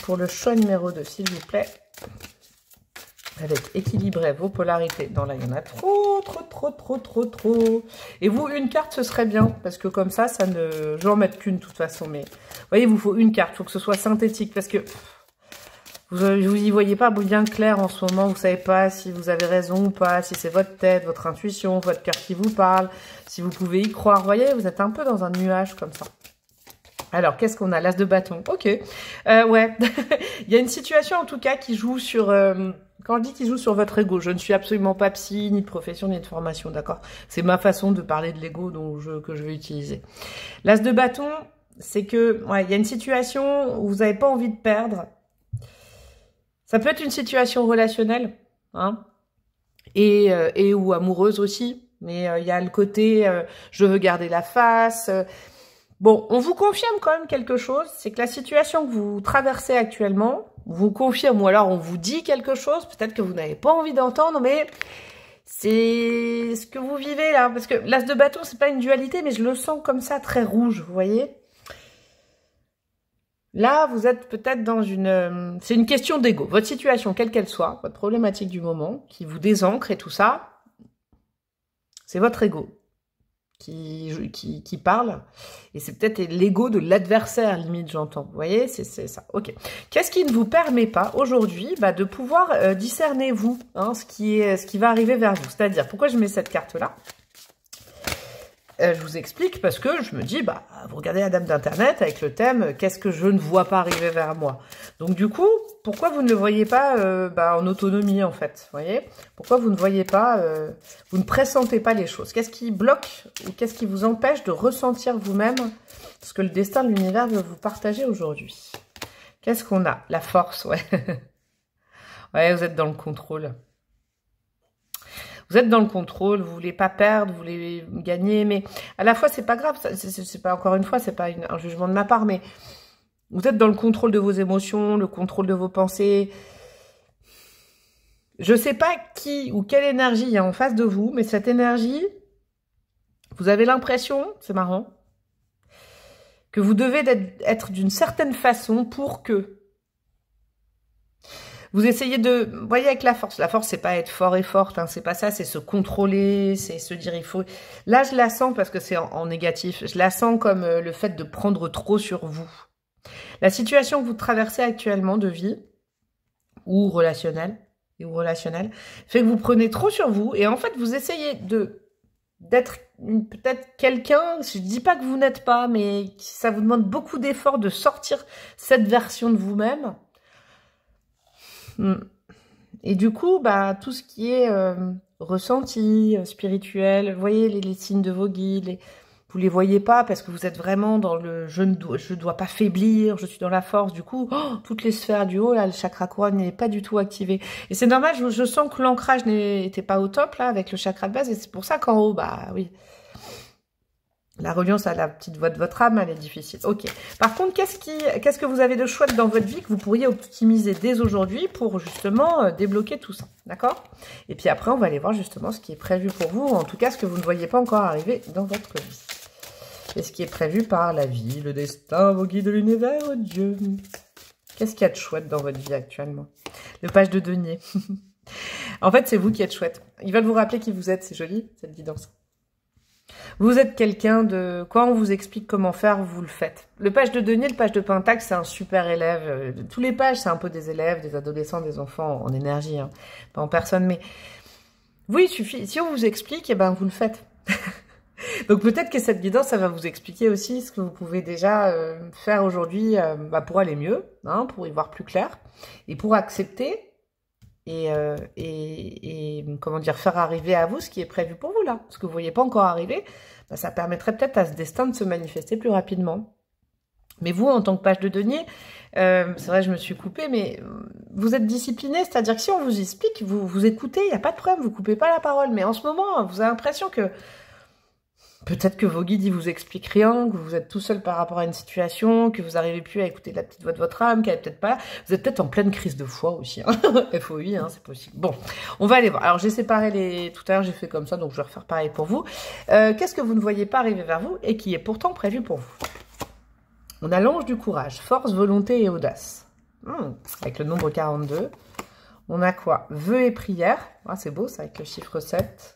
pour le choix numéro 2, s'il vous plaît? Avec équilibrer vos polarités. Non, là, il y en a trop. Et vous, une carte, ce serait bien. Parce que comme ça ne... Je vais en mettre qu'une, de toute façon. Mais, vous voyez, il vous faut une carte. Il faut que ce soit synthétique. Parce que vous y voyez pas bien clair en ce moment. Vous savez pas si vous avez raison ou pas. Si c'est votre tête, votre intuition, votre cœur qui vous parle. Si vous pouvez y croire. Vous voyez, vous êtes un peu dans un nuage comme ça. Alors, qu'est-ce qu'on a? L'as de bâton. Ok. Ouais. Il y a une situation, en tout cas, qui joue sur... Quand je dis qu'il joue sur votre ego, je ne suis absolument pas psy, ni de profession, ni de formation, d'accord? C'est ma façon de parler de l'ego que je vais utiliser. L'as de bâton, c'est que, ouais, il y a une situation où vous n'avez pas envie de perdre. Ça peut être une situation relationnelle, hein, et ou amoureuse aussi. Mais il y a le côté, je veux garder la face. Bon, on vous confirme quand même quelque chose, c'est que la situation que vous traversez actuellement vous confirme, ou alors on vous dit quelque chose, peut-être que vous n'avez pas envie d'entendre, mais c'est ce que vous vivez là. Parce que l'as de bâton, c'est pas une dualité, mais je le sens comme ça, très rouge, vous voyez. Là, vous êtes peut-être dans une... c'est une question d'ego. Votre situation, quelle qu'elle soit, votre problématique du moment, qui vous désancre et tout ça, c'est votre ego qui parle. Et c'est peut-être l'ego de l'adversaire, limite, j'entends. Vous voyez, c'est ça. Ok. Qu'est-ce qui ne vous permet pas, aujourd'hui, de pouvoir discerner, vous, hein, ce qui va arriver vers vous? C'est-à-dire, pourquoi je mets cette carte-là? Je vous explique parce que je me dis, vous regardez la dame d'internet avec le thème « Qu'est-ce que je ne vois pas arriver vers moi ?» Donc du coup, pourquoi vous ne le voyez pas en autonomie en fait, vous voyez? Pourquoi vous ne voyez pas, vous ne pressentez pas les choses? Qu'est-ce qui bloque ou qu'est-ce qui vous empêche de ressentir vous-même ce que le destin de l'univers veut vous partager aujourd'hui? Qu'est-ce qu'on a? La force, ouais. Ouais, vous êtes dans le contrôle. Vous êtes dans le contrôle, vous voulez pas perdre, vous voulez gagner, mais à la fois, c'est pas grave. C'est pas, encore une fois, c'est pas un jugement de ma part, mais vous êtes dans le contrôle de vos émotions, le contrôle de vos pensées. Je sais pas qui ou quelle énergie il y a en face de vous, mais cette énergie, vous avez l'impression, c'est marrant, que vous devez être d'une certaine façon pour que... Vous essayez de... Vous voyez, avec la force, c'est pas être fort et forte, hein, c'est pas ça, c'est se contrôler, c'est se dire il faut... Là, je la sens parce que c'est en négatif, je la sens comme le fait de prendre trop sur vous. La situation que vous traversez actuellement de vie, ou relationnelle, fait que vous prenez trop sur vous, et en fait, vous essayez d'être peut-être quelqu'un, je dis pas que vous n'êtes pas, mais ça vous demande beaucoup d'efforts de sortir cette version de vous-même. Et du coup, tout ce qui est ressenti, spirituel, vous voyez les signes de vos guides, vous les voyez pas parce que vous êtes vraiment dans le je dois pas faiblir, je suis dans la force. Du coup, toutes les sphères du haut, là, le chakra couronne n'est pas du tout activé. Et c'est normal, je sens que l'ancrage n'était pas au top là avec le chakra de base, et c'est pour ça qu'en haut, oui. La reliance à la petite voix de votre âme, elle est difficile. Ok. Par contre, qu'est-ce que vous avez de chouette dans votre vie que vous pourriez optimiser dès aujourd'hui pour justement débloquer tout ça, d'accord? Et puis après, on va aller voir justement ce qui est prévu pour vous, ou en tout cas ce que vous ne voyez pas encore arriver dans votre vie. Et ce qui est prévu par la vie, le destin, vos guides de l'univers, Dieu. Qu'est-ce qu'il y a de chouette dans votre vie actuellement? Le page de denier. En fait, c'est vous qui êtes chouette. Ils veulent vous rappeler qui vous êtes, c'est joli, cette guidance. Vous êtes quelqu'un de... Quand on vous explique comment faire, vous le faites. Le page de denier, le page de pentacle, c'est un super élève. Tous les pages, c'est un peu des élèves, des adolescents, des enfants en énergie, hein. Pas en personne, mais... Oui, il suffit. Si on vous explique, vous le faites. Donc peut-être que cette guidance, ça va vous expliquer aussi ce que vous pouvez déjà faire aujourd'hui pour aller mieux, hein, pour y voir plus clair, et pour accepter... Et comment dire, faire arriver à vous ce qui est prévu pour vous là. Ce que vous ne voyez pas encore arriver, ça permettrait peut-être à ce destin de se manifester plus rapidement. Mais vous, en tant que page de denier, c'est vrai, je me suis coupée, mais vous êtes discipliné, c'est-à-dire que si on vous explique, vous écoutez, il n'y a pas de problème, vous ne coupez pas la parole. Mais en ce moment, vous avez l'impression que peut-être que vos guides, ils vous expliquent rien, que vous êtes tout seul par rapport à une situation, que vous n'arrivez plus à écouter la petite voix de votre âme, qu'elle est peut-être pas là. Vous êtes peut-être en pleine crise de foi aussi, hein. FOI, hein, c'est possible. Bon, on va aller voir. Alors, j'ai séparé tout à l'heure, j'ai fait comme ça, donc je vais refaire pareil pour vous. Qu'est-ce que vous ne voyez pas arriver vers vous et qui est pourtant prévu pour vous? On a l'ange du courage, force, volonté et audace. Avec le nombre 42. On a quoi? Vœux et prières. Ah, c'est beau ça, avec le chiffre 7.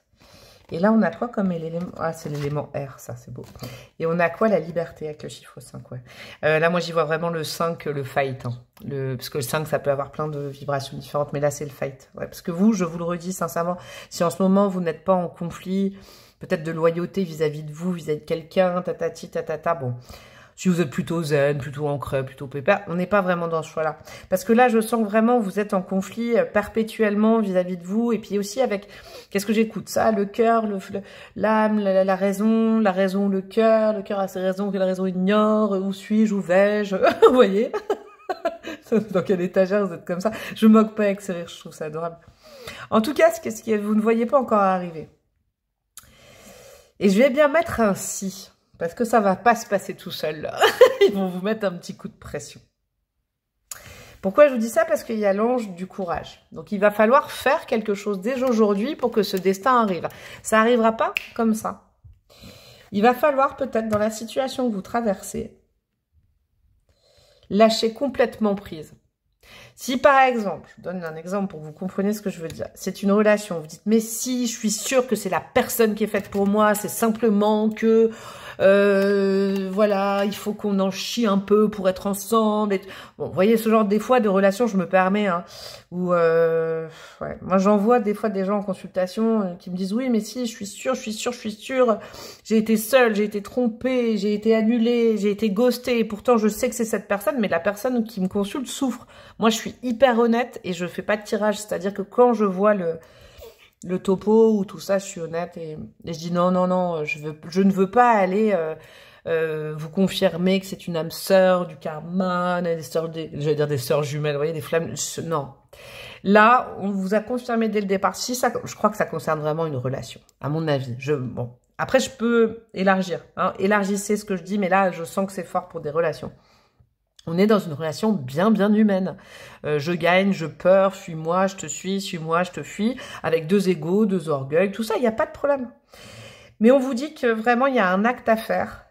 Et là, on a quoi comme élément? Ah, c'est l'élément R, ça, c'est beau. Et on a quoi? La liberté, avec le chiffre 5, ouais. Là, moi, j'y vois vraiment le 5, le fight. Hein. Parce que le 5, ça peut avoir plein de vibrations différentes, mais là, c'est le fight. Ouais, parce que vous, je vous le redis sincèrement, si en ce moment, vous n'êtes pas en conflit, peut-être de loyauté vis-à-vis de vous, vis-à-vis de quelqu'un, tatati, tatata, bon... Si vous êtes plutôt zen, plutôt ancré, plutôt pépère, on n'est pas vraiment dans ce choix-là. Parce que là, je sens vraiment vous êtes en conflit perpétuellement vis-à-vis de vous. Et puis aussi avec, qu'est-ce que j'écoute? Ça, le cœur, l'âme, la raison, le cœur a ses raisons que la raison ignore. Où suis-je, où vais-je? Vous voyez? Dans quelle étagère vous êtes comme ça? Je me moque pas avec ce rire, je trouve ça adorable. En tout cas, ce que vous ne voyez pas encore arriver. Et je vais bien mettre un si, parce que ça va pas se passer tout seul, là. Ils vont vous mettre un petit coup de pression. Pourquoi je vous dis ça? Parce qu'il y a l'ange du courage. Donc, il va falloir faire quelque chose dès aujourd'hui pour que ce destin arrive. Ça n'arrivera pas comme ça. Il va falloir peut-être, dans la situation que vous traversez, lâcher complètement prise. Si par exemple, je donne un exemple pour que vous compreniez ce que je veux dire, c'est une relation, vous dites mais si, je suis sûre que c'est la personne qui est faite pour moi, c'est simplement que voilà, il faut qu'on en chie un peu pour être ensemble. Et bon, vous voyez ce genre des fois de relations, je me permets, hein, où ouais, moi j'en vois des fois des gens en consultation qui me disent oui mais si, je suis sûre, j'ai été seule, j'ai été trompée, j'ai été annulée, j'ai été ghostée, et pourtant je sais que c'est cette personne, mais la personne qui me consulte souffre. Moi je suis hyper honnête et je fais pas de tirage, c'est-à-dire que quand je vois le topo ou tout ça, je suis honnête et je dis non, je ne veux pas aller vous confirmer que c'est une âme sœur du karma, j'allais dire des sœurs jumelles, vous voyez, des flammes, non. Là, on vous a confirmé dès le départ, si ça, je crois que ça concerne vraiment une relation, à mon avis. Bon, après je peux élargir, hein, élargissez ce que je dis, mais là je sens que c'est fort pour des relations. On est dans une relation bien humaine. Je gagne, je peur, suis-moi, je te suis-moi, je te fuis, avec deux égos, deux orgueils, tout ça, il n'y a pas de problème. Mais on vous dit que vraiment, il y a un acte à faire.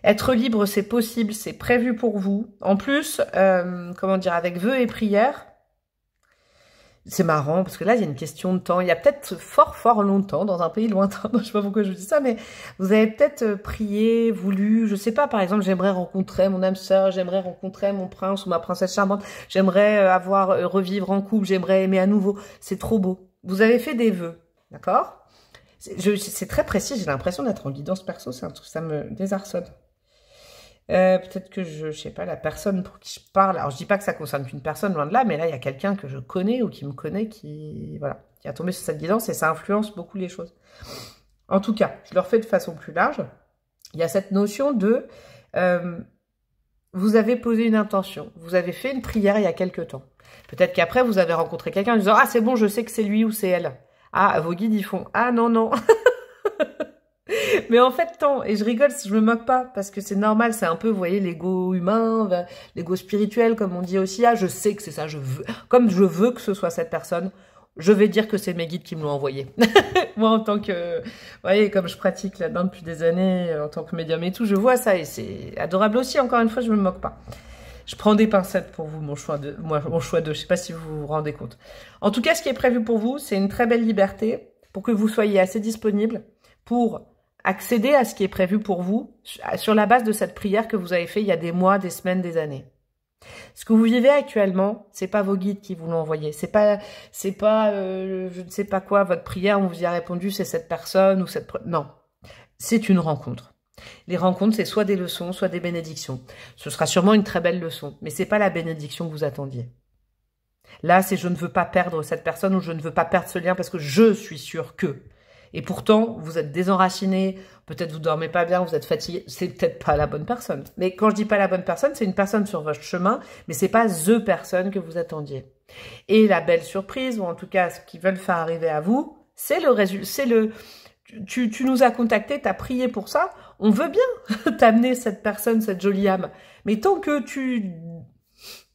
Être libre, c'est possible, c'est prévu pour vous. En plus, comment dire, avec vœux et prières, c'est marrant, parce que là, il y a une question de temps. Il y a peut-être fort longtemps, dans un pays lointain, je sais pas pourquoi je vous dis ça, mais vous avez peut-être prié, voulu, je sais pas, par exemple, j'aimerais rencontrer mon âme sœur, j'aimerais rencontrer mon prince ou ma princesse charmante, j'aimerais revivre en couple, j'aimerais aimer à nouveau. C'est trop beau. Vous avez fait des vœux, d'accord? C'est très précis, j'ai l'impression d'être en guidance perso, c'est un truc, ça me désarçonne. Peut-être que je sais pas, la personne pour qui je parle, alors je dis pas que ça concerne qu'une personne, loin de là, mais là il y a quelqu'un que je connais ou qui me connaît qui, voilà, qui a tombé sur cette guidance et ça influence beaucoup les choses. En tout cas, je le refais de façon plus large, il y a cette notion de, vous avez posé une intention, vous avez fait une prière il y a quelque temps. Peut-être qu'après vous avez rencontré quelqu'un en disant, ah c'est bon, je sais que c'est lui ou c'est elle. Ah, vos guides ils font, ah non. Mais en fait, tant, et je rigole si je me moque pas, parce que c'est normal, c'est un peu, vous voyez, l'ego humain, l'ego spirituel, comme on dit aussi, ah, je sais que c'est ça, je veux, comme je veux que ce soit cette personne, je vais dire que c'est mes guides qui me l'ont envoyé. Moi, en tant que, vous voyez, comme je pratique là-dedans depuis des années, en tant que médium et tout, je vois ça, et c'est adorable aussi, encore une fois, je me moque pas. Je prends des pincettes pour vous, mon choix de, je sais pas si vous vous rendez compte. En tout cas, ce qui est prévu pour vous, c'est une très belle liberté, pour que vous soyez assez disponible pour accéder à ce qui est prévu pour vous sur la base de cette prière que vous avez fait il y a des mois, des semaines, des années. Ce que vous vivez actuellement, c'est pas vos guides qui vous l'ont envoyé. C'est pas, je ne sais pas quoi, votre prière, on vous y a répondu, c'est cette personne ou cette... Non, c'est une rencontre. Les rencontres, c'est soit des leçons, soit des bénédictions. Ce sera sûrement une très belle leçon, mais c'est pas la bénédiction que vous attendiez. Là, c'est je ne veux pas perdre cette personne ou je ne veux pas perdre ce lien parce que je suis sûre que... Et pourtant, vous êtes désenraciné, peut-être vous dormez pas bien, vous êtes fatigué, c'est peut-être pas la bonne personne. Mais quand je dis pas la bonne personne, c'est une personne sur votre chemin, mais c'est pas the personne que vous attendiez. Et la belle surprise, ou en tout cas ce qu'ils veulent faire arriver à vous, c'est le résultat, c'est le... Tu nous as contacté, t'as prié pour ça, on veut bien t'amener cette personne, cette jolie âme. Mais tant que tu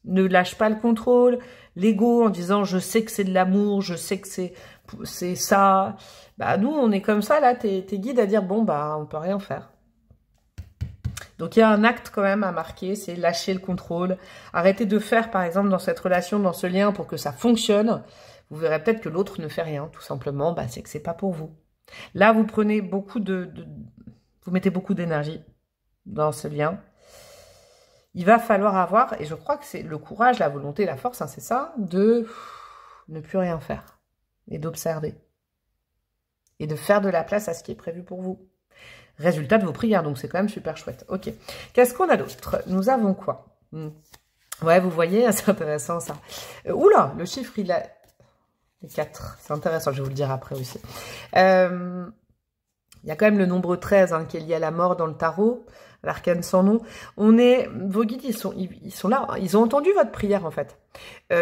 ne lâches pas le contrôle, l'ego en disant je sais que c'est de l'amour, je sais que c'est ça... Bah, nous, on est comme ça, là, t'es guide à dire, bon, bah, on peut rien faire. Donc, il y a un acte quand même à marquer, c'est lâcher le contrôle. Arrêtez de faire, par exemple, dans cette relation, dans ce lien, pour que ça fonctionne. Vous verrez peut-être que l'autre ne fait rien, tout simplement, bah, c'est que c'est pas pour vous. Là, vous prenez beaucoup vous mettez beaucoup d'énergie dans ce lien. Il va falloir avoir, et je crois que c'est le courage, la volonté, la force, hein, c'est ça, de ne plus rien faire et d'observer. Et de faire de la place à ce qui est prévu pour vous. résultat de vos prières. Donc, c'est quand même super chouette. Ok. Qu'est-ce qu'on a d'autre? Nous avons quoi? Ouais, vous voyez, c'est intéressant ça. Oula, le chiffre, il a... Les 4. C'est intéressant, je vais vous le dire après aussi. Il y a quand même le nombre 13 qui est lié à la mort dans le tarot, l'arcane sans nom. Vos guides, ils sont là, ils ont entendu votre prière en fait.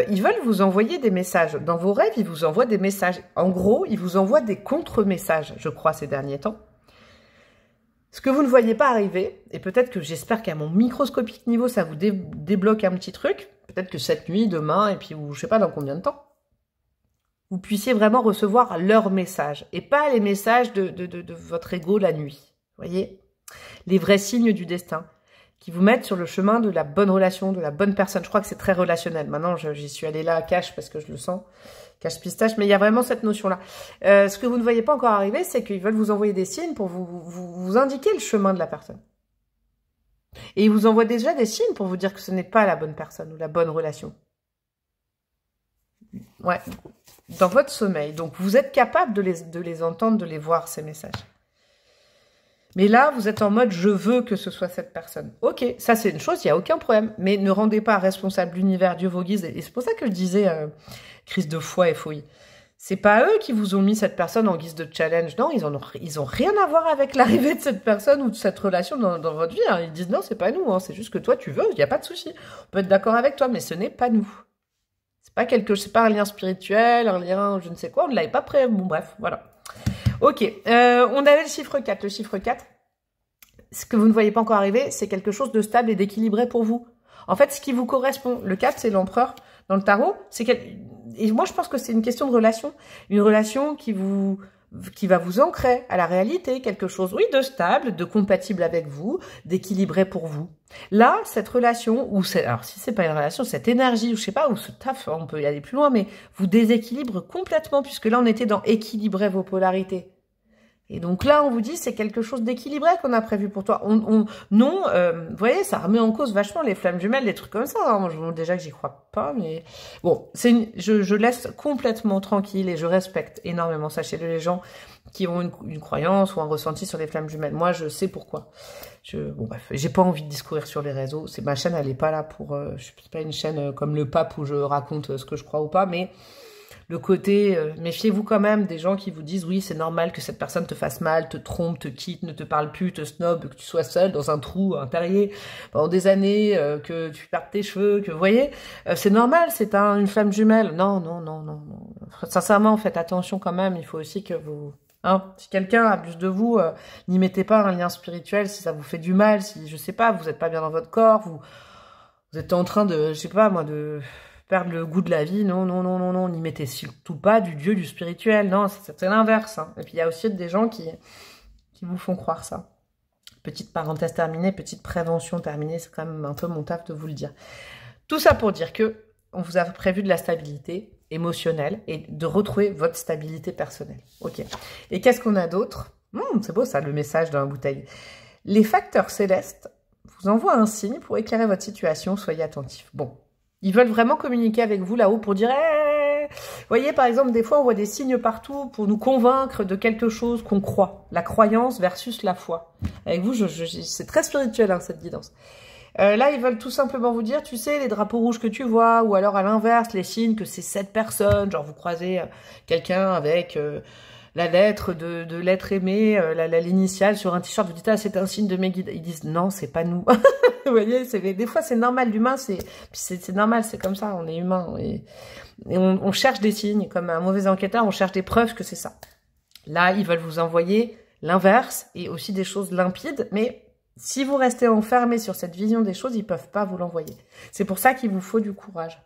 Ils veulent vous envoyer des messages. Dans vos rêves, ils vous envoient des messages. En gros, ils vous envoient des contre-messages, je crois, ces derniers temps. Ce que vous ne voyez pas arriver, et peut-être que j'espère qu'à mon microscopique niveau, ça vous débloque un petit truc, peut-être que cette nuit, demain, et puis ou je sais pas dans combien de temps, vous puissiez vraiment recevoir leurs messages, et pas les messages de votre ego la nuit. Vous voyez? Les vrais signes du destin, qui vous mettent sur le chemin de la bonne relation, de la bonne personne. Je crois que c'est très relationnel. Maintenant, j'y suis allée là à cache parce que je le sens, cache pistache, mais il y a vraiment cette notion-là. Ce que vous ne voyez pas encore arriver, c'est qu'ils veulent vous envoyer des signes pour vous indiquer le chemin de la personne. Et ils vous envoient déjà des signes pour vous dire que ce n'est pas la bonne personne ou la bonne relation. Ouais, dans votre sommeil. Donc, vous êtes capable de les entendre, de les voir, ces messages. Mais là, vous êtes en mode « je veux que ce soit cette personne ». Ok, ça c'est une chose, il n'y a aucun problème. Mais ne rendez pas responsable l'univers, Dieu, vos guides. Et c'est pour ça que je disais crise de foi et folie. C'est pas eux qui vous ont mis cette personne en guise de challenge. Non, ils ont rien à voir avec l'arrivée de cette personne ou de cette relation dans votre vie. Ils disent non, c'est pas nous, c'est juste que toi tu veux, il n'y a pas de souci. On peut être d'accord avec toi, mais ce n'est pas nous. C'est pas un lien spirituel, un lien je ne sais quoi, on ne l'avait pas prêt. Bon bref, voilà. Ok, on avait le chiffre 4. Le chiffre 4, ce que vous ne voyez pas encore arriver, c'est quelque chose de stable et d'équilibré pour vous. En fait, ce qui vous correspond, le 4, c'est l'empereur dans le tarot. Et moi, je pense que c'est une question de relation. Une relation qui va vous ancrer à la réalité, quelque chose, oui, de stable, de compatible avec vous, d'équilibré pour vous. Là, cette relation, alors si c'est pas une relation, cette énergie, ou je sais pas, ou ce taf, on peut y aller plus loin, mais vous déséquilibre complètement, puisque là, on était dans équilibrer vos polarités. Et donc là, on vous dit, c'est quelque chose d'équilibré qu'on a prévu pour toi. Non, vous voyez, ça remet en cause vachement les flammes jumelles, des trucs comme ça. Hein. Déjà que j'y crois pas, mais bon, je laisse complètement tranquille et je respecte énormément, sachez-le, les gens qui ont une croyance ou un ressenti sur les flammes jumelles. Moi, je sais pourquoi. Bon bref, j'ai pas envie de discourir sur les réseaux. Ma chaîne, elle est pas là pour... je suis pas une chaîne comme le pape où je raconte ce que je crois ou pas, mais... Le côté, méfiez-vous quand même des gens qui vous disent « Oui, c'est normal que cette personne te fasse mal, te trompe, te quitte, ne te parle plus, te snob, que tu sois seul dans un trou, un terrier, pendant des années, que tu perdes tes cheveux, que vous voyez, c'est normal, c'est une flamme jumelle. » Non, non, non, non, non. Sincèrement, faites attention quand même, il faut aussi que vous... si quelqu'un abuse de vous, n'y mettez pas un lien spirituel si ça vous fait du mal, si, je sais pas, vous n'êtes pas bien dans votre corps, vous êtes en train de, je sais pas moi, de... perdre le goût de la vie, non, non, non, non, non, n'y mettez surtout pas du Dieu, du spirituel, non, c'est l'inverse. Et puis il y a aussi des gens qui vous font croire ça. Petite parenthèse terminée, petite prévention terminée, c'est quand même un peu mon taf de vous le dire. Tout ça pour dire que on vous a prévu de la stabilité émotionnelle et de retrouver votre stabilité personnelle. Ok. Et qu'est-ce qu'on a d'autre? C'est beau ça, le message dans la bouteille. Les facteurs célestes vous envoient un signe pour éclairer votre situation, soyez attentifs. Bon. Ils veulent vraiment communiquer avec vous là-haut pour dire hey! Vous voyez, par exemple, des fois, on voit des signes partout pour nous convaincre de quelque chose qu'on croit. La croyance versus la foi. Avec vous, c'est très spirituel, hein, cette guidance. Là, ils veulent tout simplement vous dire, tu sais, les drapeaux rouges que tu vois, ou alors à l'inverse, les signes que c'est cette personne. Genre, vous croisez quelqu'un avec... la lettre de l'être aimé, l'initiale sur un t-shirt, vous dites, ah, c'est un signe de mes guides. Ils disent, non, c'est pas nous. Vous voyez, des fois, c'est normal, l'humain, c'est normal, c'est comme ça, on est humain. Et on cherche des signes, comme un mauvais enquêteur, on cherche des preuves que c'est ça. Là, ils veulent vous envoyer l'inverse et aussi des choses limpides, mais si vous restez enfermé sur cette vision des choses, ils peuvent pas vous l'envoyer. C'est pour ça qu'il vous faut du courage.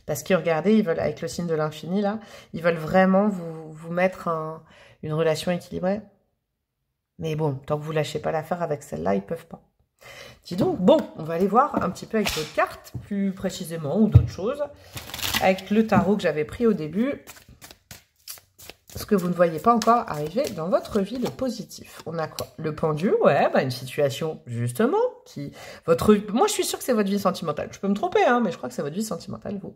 Parce que regardez, ils veulent, avec le signe de l'infini, là, ils veulent vraiment vous mettre une relation équilibrée. Mais bon, tant que vous lâchez pas l'affaire avec celle-là, ils peuvent pas. Dis donc, bon, on va aller voir un petit peu avec d'autres cartes, plus précisément, ou d'autres choses. Avec le tarot que j'avais pris au début, ce que vous ne voyez pas encore arriver dans votre vie de positif. On a quoi? Le pendu, ouais, une situation, justement, Moi, je suis sûre que c'est votre vie sentimentale. Je peux me tromper, hein, mais je crois que c'est votre vie sentimentale, vous.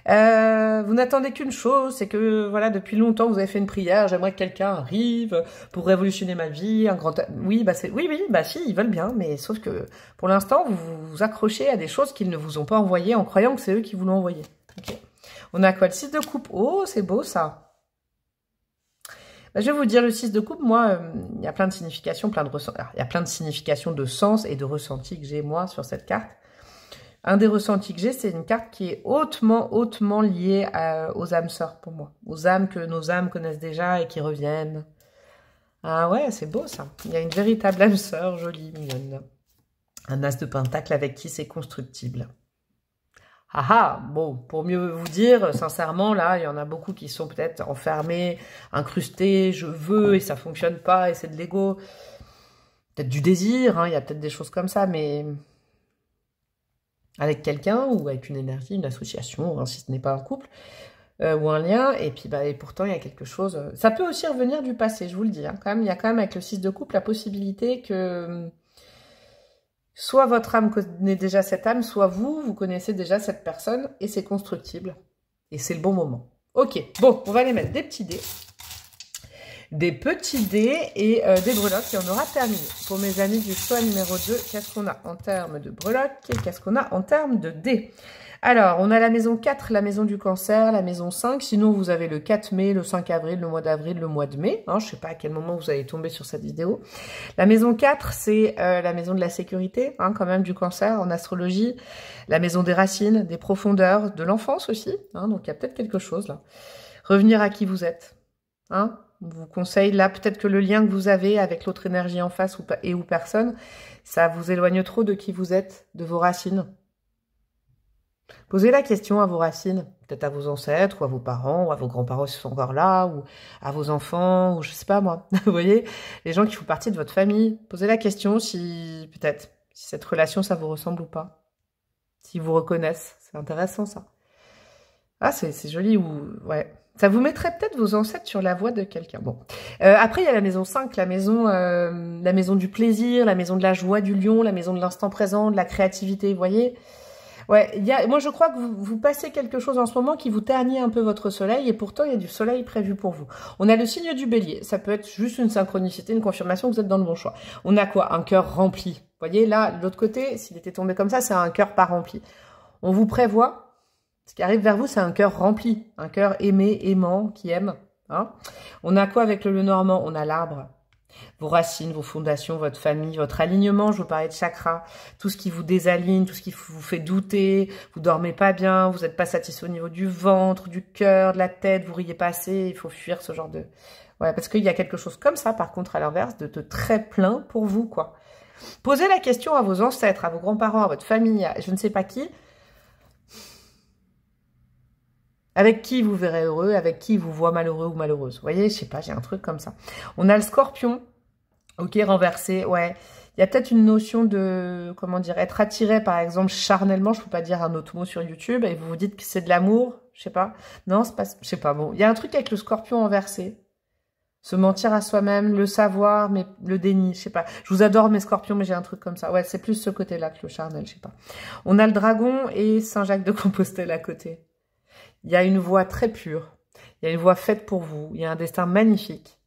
Vous n'attendez qu'une chose, c'est que, voilà, depuis longtemps, vous avez fait une prière. J'aimerais que quelqu'un arrive pour révolutionner ma vie, un grand... Oui, si, ils veulent bien, mais sauf que, pour l'instant, vous vous accrochez à des choses qu'ils ne vous ont pas envoyées en croyant que c'est eux qui vous l'ont envoyé. Ok. On a quoi? Le 6 de coupe. Oh, c'est beau, ça. Je vais vous dire, le 6 de coupe, moi, il y a plein de significations, il y a plein de significations de sens et de ressentis que j'ai, moi, sur cette carte. Un des ressentis que j'ai, c'est une carte qui est hautement liée aux âmes sœurs, pour moi. Aux âmes que nos âmes connaissent déjà et qui reviennent. Ah ouais, c'est beau, ça. Il y a une véritable âme sœur, jolie, mignonne. Un as de pentacle avec qui c'est constructible. Ah ah, bon, pour mieux vous dire, sincèrement, là, il y en a beaucoup qui sont peut-être enfermés, incrustés, je veux, et ça fonctionne pas, et c'est de l'ego. Peut-être du désir, hein, il y a peut-être des choses comme ça, mais avec quelqu'un, ou avec une énergie, une association, hein, si ce n'est pas un couple, ou un lien, et puis et pourtant, il y a quelque chose... Ça peut aussi revenir du passé, je vous le dis, hein, quand même, il y a quand même, avec le 6 de couple, la possibilité que... Soit votre âme connaît déjà cette âme, soit vous connaissez déjà cette personne et c'est constructible. Et c'est le bon moment. Ok, bon, on va les mettre des petits dés. Des petits dés et des breloques et on aura terminé. Pour mes amis du choix numéro 2, qu'est-ce qu'on a en termes de breloques et qu'est-ce qu'on a en termes de dés? Alors, on a la maison 4, la maison du cancer, la maison 5. Sinon, vous avez le 4 mai, le 5 avril, le mois d'avril, le mois de mai. Hein, je ne sais pas à quel moment vous allez tomber sur cette vidéo. La maison 4, c'est la maison de la sécurité, hein, quand même, du cancer en astrologie. La maison des racines, des profondeurs, de l'enfance aussi. Hein, donc, il y a peut-être quelque chose là. Revenir à qui vous êtes. Hein, on vous conseille là, peut-être que le lien que vous avez avec l'autre énergie en face ou personne, ça vous éloigne trop de qui vous êtes, de vos racines. Posez la question à vos racines, peut-être à vos ancêtres, ou à vos parents, ou à vos grands-parents qui sont encore là, ou à vos enfants, ou je sais pas moi. Vous voyez, les gens qui font partie de votre famille. Posez la question si, peut-être, si cette relation, ça vous ressemble ou pas. S'ils vous reconnaissent. C'est intéressant, ça. Ah, c'est joli, ou... Ouais. Ça vous mettrait peut-être vos ancêtres sur la voie de quelqu'un. Bon. Après, il y a la maison 5, la maison du plaisir, la maison de la joie du lion, la maison de l'instant présent, de la créativité, vous voyez. Ouais, moi je crois que vous passez quelque chose en ce moment qui vous ternit un peu votre soleil et pourtant il y a du soleil prévu pour vous. On a le signe du bélier, ça peut être juste une synchronicité, une confirmation que vous êtes dans le bon choix. On a quoi? Un cœur rempli. Vous voyez là, de l'autre côté, s'il était tombé comme ça, c'est un cœur pas rempli. On vous prévoit, ce qui arrive vers vous, c'est un cœur rempli, un cœur aimé, aimant, qui aime. Hein, on a quoi avec le Lenormand? On a l'arbre. Vos racines, vos fondations, votre famille, votre alignement, je vous parlais de chakra, tout ce qui vous désaligne, tout ce qui vous fait douter, vous dormez pas bien, vous n'êtes pas satisfait au niveau du ventre, du cœur, de la tête, vous riez pas assez, il faut fuir ce genre de... Ouais, parce qu'il y a quelque chose comme ça, par contre, à l'inverse, de très plein pour vous, quoi. Posez la question à vos ancêtres, à vos grands-parents, à votre famille, à je ne sais pas qui. Avec qui vous verrez heureux, avec qui vous voit malheureux ou malheureuse. Vous voyez, je sais pas, j'ai un truc comme ça. On a le scorpion, ok, renversé, ouais. Il y a peut-être une notion de, comment dire, être attiré, par exemple, charnellement, je peux pas dire un autre mot sur YouTube, et vous vous dites que c'est de l'amour, je sais pas. Non, c'est pas, je sais pas, bon. Il y a un truc avec le scorpion renversé. Se mentir à soi-même, le savoir, mais le déni, je sais pas. Je vous adore mes scorpions, mais j'ai un truc comme ça. Ouais, c'est plus ce côté-là que le charnel, je sais pas. On a le dragon et Saint-Jacques de Compostelle à côté. Il y a une voie très pure. Il y a une voie faite pour vous. Il y a un destin magnifique.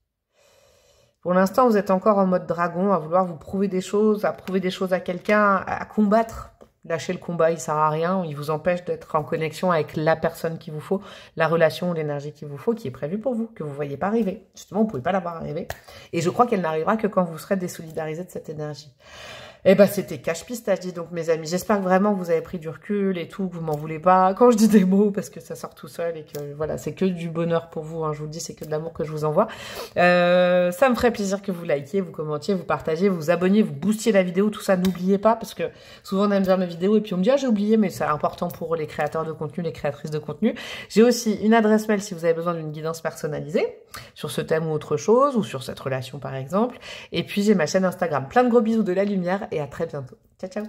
Pour l'instant, vous êtes encore en mode dragon, à vouloir vous prouver des choses, à prouver des choses à quelqu'un, à combattre. Lâcher le combat, il sert à rien. Il vous empêche d'être en connexion avec la personne qu'il vous faut, la relation ou l'énergie qu'il vous faut, qui est prévue pour vous, que vous ne voyez pas arriver. Justement, vous ne pouvez pas la voir arriver. Et je crois qu'elle n'arrivera que quand vous serez désolidarisé de cette énergie. Eh ben, c'était cache pistache, dis donc, mes amis. J'espère que vraiment vous avez pris du recul et tout, que vous m'en voulez pas. Quand je dis des mots, parce que ça sort tout seul et que, voilà, c'est que du bonheur pour vous, hein, je vous le dis, c'est que de l'amour que je vous envoie. Ça me ferait plaisir que vous likiez, vous commentiez, vous partagiez, vous abonniez, vous boostiez la vidéo, tout ça, n'oubliez pas, parce que souvent on aime bien mes vidéos et puis on me dit, ah, j'ai oublié, mais c'est important pour les créateurs de contenu, les créatrices de contenu. J'ai aussi une adresse mail si vous avez besoin d'une guidance personnalisée sur ce thème ou autre chose, ou sur cette relation, par exemple. Et puis, j'ai ma chaîne Instagram. Plein de gros bisous de la lumière et à très bientôt. Ciao, ciao.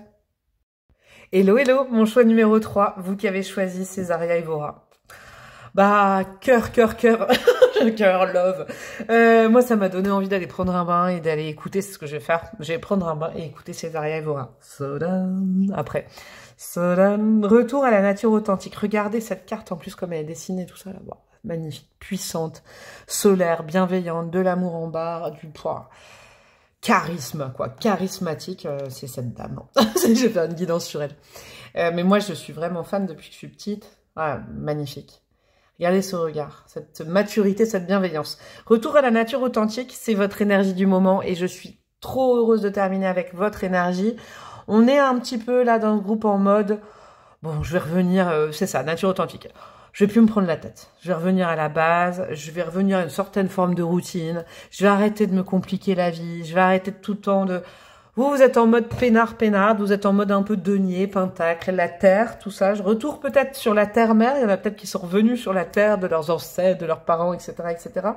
Hello, hello, mon choix numéro 3, vous qui avez choisi Césaria Evora. Bah, cœur, cœur, cœur, cœur, love. Moi, ça m'a donné envie d'aller prendre un bain et d'aller écouter, c'est ce que je vais faire. Je vais prendre un bain et écouter Césaria Evora. Sodam, après. Sodam, retour à la nature authentique. Regardez cette carte, en plus, comme elle est dessinée, tout ça, là-bas. Magnifique, puissante, solaire, bienveillante, de l'amour en bas, du poids. Charisme, quoi, charismatique, c'est cette dame. Je vais faire une guidance sur elle. Mais moi, je suis vraiment fan depuis que je suis petite. Ah, magnifique. Regardez ce regard, cette maturité, cette bienveillance. Retour à la nature authentique, c'est votre énergie du moment et je suis trop heureuse de terminer avec votre énergie. On est un petit peu là dans le groupe en mode, bon, je vais revenir, c'est ça, nature authentique. Je vais plus me prendre la tête. Je vais revenir à la base. Je vais revenir à une certaine forme de routine. Je vais arrêter de me compliquer la vie. Je vais arrêter de tout le temps de... Vous êtes en mode peinard. Vous êtes en mode un peu denier, pentacle, la terre, tout ça. Je retourne peut-être sur la terre-mère. Il y en a peut-être qui sont revenus sur la terre de leurs ancêtres, de leurs parents, etc., etc.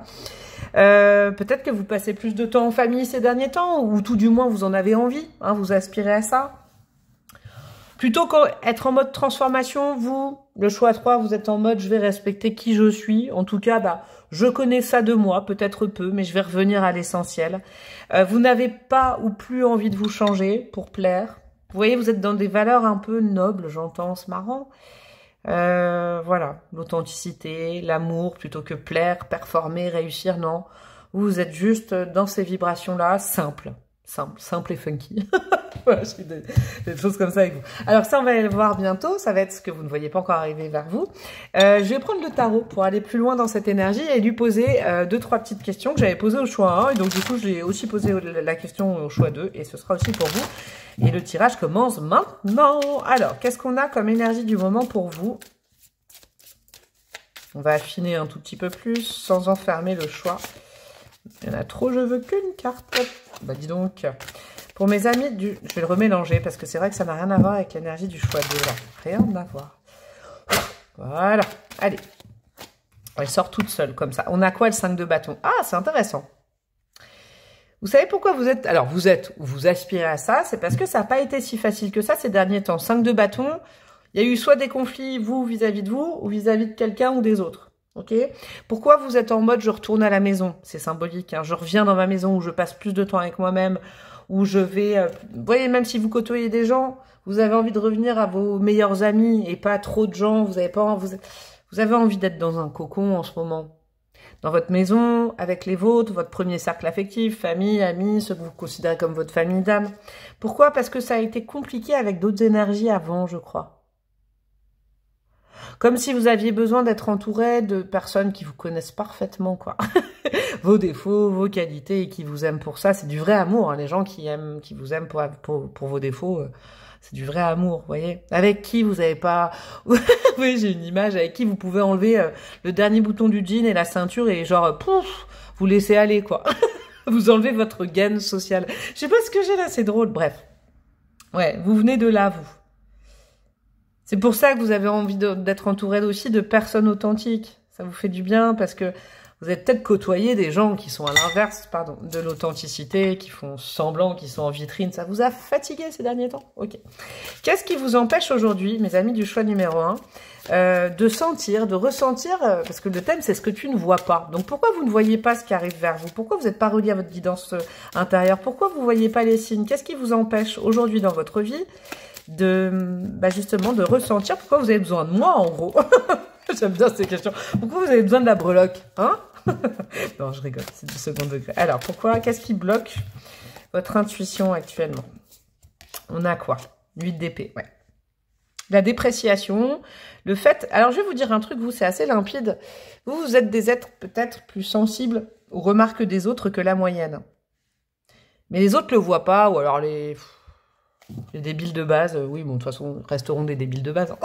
Peut-être que vous passez plus de temps en famille ces derniers temps, ou tout du moins vous en avez envie. Hein, vous aspirez à ça. Plutôt qu'être en mode transformation, vous, le choix 3, vous êtes en mode je vais respecter qui je suis. En tout cas, bah, je connais ça de moi, peut-être peu, mais je vais revenir à l'essentiel. Vous n'avez pas ou plus envie de vous changer pour plaire. Vous voyez, vous êtes dans des valeurs un peu nobles, j'entends, c'est marrant. Voilà, l'authenticité, l'amour, plutôt que plaire, performer, réussir, non. Vous êtes juste dans ces vibrations-là, simples. Simple et funky. Voilà, j'ai des choses comme ça avec vous. Alors ça, on va aller le voir bientôt. Ça va être ce que vous ne voyez pas encore arriver vers vous. Je vais prendre le tarot pour aller plus loin dans cette énergie et lui poser 2-3 petites questions que j'avais posées au choix 1. Et donc du coup, j'ai aussi posé la question au choix 2. Et ce sera aussi pour vous. Et le tirage commence maintenant. Alors, qu'est-ce qu'on a comme énergie du moment pour vous? On va affiner un tout petit peu plus sans enfermer le choix. Il y en a trop, je veux qu'une carte. Bah dis donc. Pour mes amis du... Je vais le remélanger parce que c'est vrai que ça n'a rien à voir avec l'énergie du choix 2. Là. Rien à voir. Voilà. Allez. Elle sort toute seule comme ça. On a quoi le 5 de bâton? Ah, c'est intéressant. Vous savez pourquoi vous êtes... Alors, vous êtes ou vous aspirez à ça, c'est parce que ça n'a pas été si facile que ça ces derniers temps. 5 de bâton, il y a eu soit des conflits, vous, vis-à-vis de vous, ou vis-à-vis de quelqu'un ou des autres. Ok? Pourquoi vous êtes en mode je retourne à la maison? C'est symbolique, hein. Je reviens dans ma maison où je passe plus de temps avec moi-même, où je vais... Vous voyez, même si vous côtoyez des gens, vous avez envie de revenir à vos meilleurs amis et pas trop de gens. Vous avez pas... Vous avez envie d'être dans un cocon en ce moment. Dans votre maison, avec les vôtres, votre premier cercle affectif, famille, amis, ceux que vous considérez comme votre famille d'âme. Pourquoi? Parce que ça a été compliqué avec d'autres énergies avant, je crois. Comme si vous aviez besoin d'être entouré de personnes qui vous connaissent parfaitement, quoi. Vos défauts, vos qualités et qui vous aiment pour ça. C'est du vrai amour, hein. Les gens qui vous aiment pour vos défauts, c'est du vrai amour, vous voyez. Avec qui vous n'avez pas... Oui, j'ai une image avec qui vous pouvez enlever le dernier bouton du jean et la ceinture et genre, pouf, vous laissez aller, quoi. Vous enlevez votre gaine sociale. Je sais pas ce que j'ai là, c'est drôle. Bref. Ouais, vous venez de là, vous. C'est pour ça que vous avez envie d'être entouré aussi de personnes authentiques. Ça vous fait du bien parce que vous avez peut-être côtoyé des gens qui sont à l'inverse, pardon, de l'authenticité, qui font semblant, qui sont en vitrine. Ça vous a fatigué ces derniers temps? Ok. Qu'est-ce qui vous empêche aujourd'hui, mes amis du choix numéro 1, de sentir, de ressentir, parce que le thème, c'est ce que tu ne vois pas. Donc, pourquoi vous ne voyez pas ce qui arrive vers vous? Pourquoi vous n'êtes pas relié à votre guidance intérieure? Pourquoi vous ne voyez pas les signes? Qu'est-ce qui vous empêche aujourd'hui dans votre vie justement, de ressentir pourquoi vous avez besoin de moi, en gros? J'aime bien ces questions. Pourquoi vous avez besoin de la breloque? Hein? Non, je rigole, c'est du second degré. Alors, pourquoi? Qu'est-ce qui bloque votre intuition actuellement? On a quoi? 8 d'épée, ouais. La dépréciation, le fait... Alors, je vais vous dire un truc, vous, c'est assez limpide. Vous êtes des êtres peut-être plus sensibles aux remarques des autres que la moyenne. Mais les autres ne le voient pas, ou alors les débiles de base, oui, bon, de toute façon, resteront des débiles de base. Hein.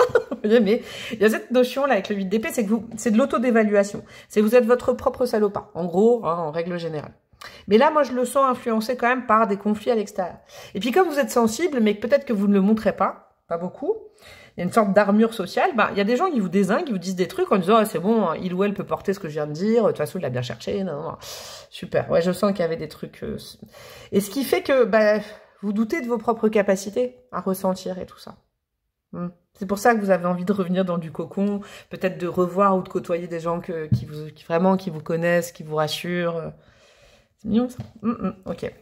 Mais il y a cette notion-là avec le 8 d'épée, c'est que c'est de l'auto-dévaluation. C'est vous êtes votre propre salopard, en gros, hein, en règle générale. Mais là, moi, je le sens influencé quand même par des conflits à l'extérieur. Et puis, comme vous êtes sensible, mais que peut-être que vous ne le montrez pas beaucoup, il y a une sorte d'armure sociale, il y a des gens qui vous dézinguent, qui vous disent des trucs en disant ah, c'est bon, il ou elle peut porter ce que je viens de dire, de toute façon, il a bien cherché. Non. Super, ouais, je sens qu'il y avait des trucs... Et ce qui fait que... vous doutez de vos propres capacités à ressentir et tout ça. C'est pour ça que vous avez envie de revenir dans du cocon, peut-être de revoir ou de côtoyer des gens qui vous connaissent, qui vous rassurent. C'est mignon ça. Ok.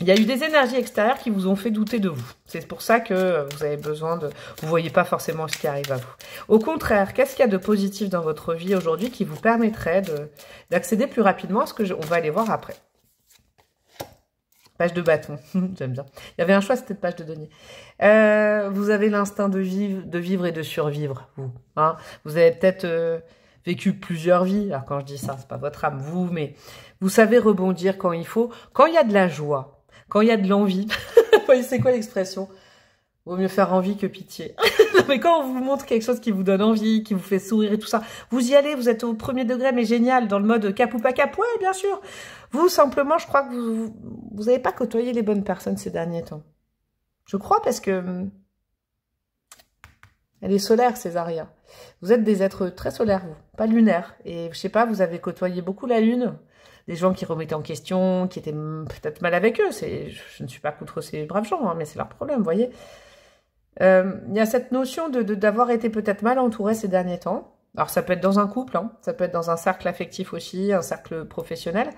Il y a eu des énergies extérieures qui vous ont fait douter de vous. C'est pour ça que vous avez besoin de... Vous voyez pas forcément ce qui arrive à vous. Au contraire, qu'est-ce qu'il y a de positif dans votre vie aujourd'hui qui vous permettrait d'accéder plus rapidement à ce que on va aller voir après. Page de bâton, j'aime bien. Il y avait un choix, c'était de page de denier. Vous avez l'instinct de vivre et de survivre, vous. Hein, vous avez peut-être vécu plusieurs vies. Alors quand je dis ça, c'est pas votre âme, vous, mais vous savez rebondir quand il faut. Quand il y a de la joie, quand il y a de l'envie. Vous voyez, c'est quoi l'expression? Vaut mieux faire envie que pitié. Mais quand on vous montre quelque chose qui vous donne envie, qui vous fait sourire et tout ça, vous y allez, vous êtes au premier degré, mais génial, dans le mode cap ou pas cap, ouais, bien sûr. Vous, simplement, je crois que vous n'avez pas côtoyé les bonnes personnes ces derniers temps. Je crois parce que... Elle est solaire, Césaria. Vous êtes des êtres très solaires, vous, pas lunaires. Et je sais pas, vous avez côtoyé beaucoup la lune, des gens qui remettaient en question, qui étaient peut-être mal avec eux. Je ne suis pas contre ces braves gens, hein, mais c'est leur problème, vous voyez. Il y a cette notion d'avoir été peut-être mal entouré ces derniers temps. Alors, ça peut être dans un couple, hein, ça peut être dans un cercle affectif aussi, un cercle professionnel.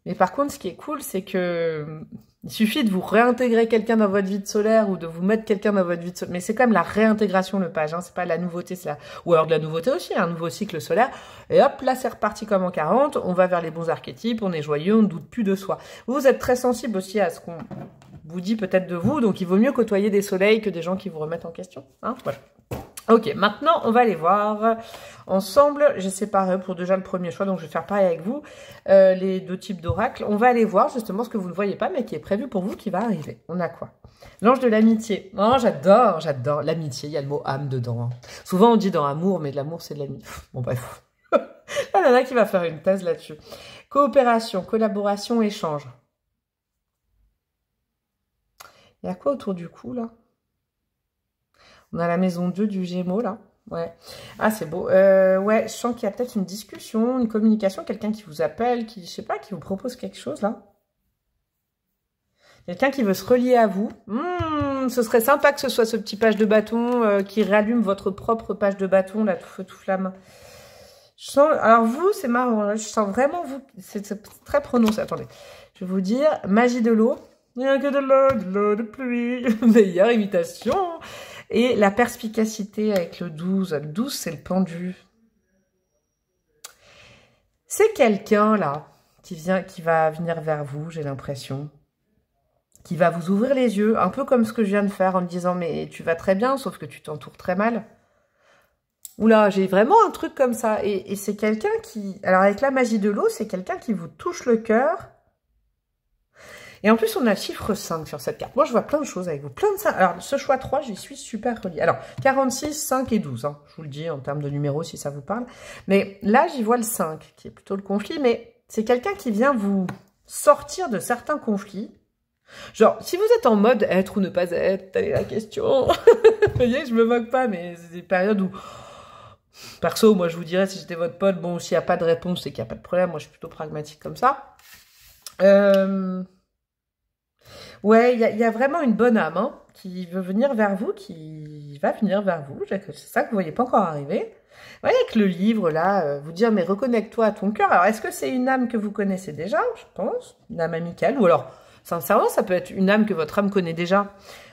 Mais par contre, ce qui est cool, c'est que il suffit de vous réintégrer quelqu'un dans votre vie de solaire ou de vous mettre quelqu'un dans votre vie de solaire. Mais c'est quand même la réintégration, le page. Hein, c'est pas la nouveauté, c'est ou alors de la nouveauté aussi, un nouveau cycle solaire. Et hop, là, c'est reparti comme en 40. On va vers les bons archétypes, on est joyeux, on ne doute plus de soi. Vous êtes très sensible aussi à ce qu'on vous dit peut-être de vous. Donc, il vaut mieux côtoyer des soleils que des gens qui vous remettent en question. Hein, voilà. Ok, maintenant, on va aller voir ensemble. J'ai séparé pour déjà le premier choix, donc je vais faire pareil avec vous, les deux types d'oracles. On va aller voir justement ce que vous ne voyez pas, mais qui est prévu pour vous, qui va arriver. On a quoi? L'ange de l'amitié. Oh, j'adore l'amitié. Il y a le mot âme dedans. Hein. Souvent, on dit dans amour, mais de l'amour, c'est de l'amitié. Bon, bref. Ah là là, qui va faire une thèse là-dessus. Coopération, collaboration, échange. Il y a quoi autour du cou, là? On a la maison 2 du Gémeaux, là. Ouais. Ah, c'est beau. Ouais, je sens qu'il y a peut-être une discussion, une communication, quelqu'un qui vous appelle, qui, je sais pas, qui vous propose quelque chose, là. Quelqu'un qui veut se relier à vous. Ce serait sympa que ce soit ce petit page de bâton qui rallume votre propre page de bâton, là, tout feu, tout flamme. Je sens... Alors, vous, c'est marrant, là. Je sens vraiment vous... C'est très prononcé. Attendez. Je vais vous dire, magie de l'eau. Il n'y a que de l'eau de pluie. Meilleure imitation. Et la perspicacité avec le 12. Le 12, c'est le pendu. C'est quelqu'un, là, qui va venir vers vous, j'ai l'impression. Qui va vous ouvrir les yeux, un peu comme ce que je viens de faire en me disant « Mais tu vas très bien, sauf que tu t'entoures très mal. » Oula, j'ai vraiment un truc comme ça. Et c'est quelqu'un qui... Alors, avec la magie de l'eau, c'est quelqu'un qui vous touche le cœur. Et en plus, on a le chiffre 5 sur cette carte. Moi, je vois plein de choses avec vous. Plein de ça. Alors, ce choix 3, j'y suis super reliée. Alors, 46, 5 et 12. Hein, je vous le dis en termes de numéros, si ça vous parle. Mais là, j'y vois le 5, qui est plutôt le conflit. Mais c'est quelqu'un qui vient vous sortir de certains conflits. Genre, si vous êtes en mode être ou ne pas être, telle est la question. Vous voyez, je me moque pas, mais c'est des périodes où... Perso, moi, je vous dirais, si j'étais votre pote, bon, s'il n'y a pas de réponse, c'est qu'il n'y a pas de problème. Moi, je suis plutôt pragmatique comme ça. Ouais, il y a vraiment une bonne âme hein, qui veut venir vers vous, qui va venir vers vous. C'est ça que vous ne voyez pas encore arriver. Vous voyez, avec le livre, là, vous dire, mais reconnecte-toi à ton cœur. Alors, est-ce que c'est une âme que vous connaissez déjà, je pense, une âme amicale, ou alors, sincèrement, ça peut être une âme que votre âme connaît déjà,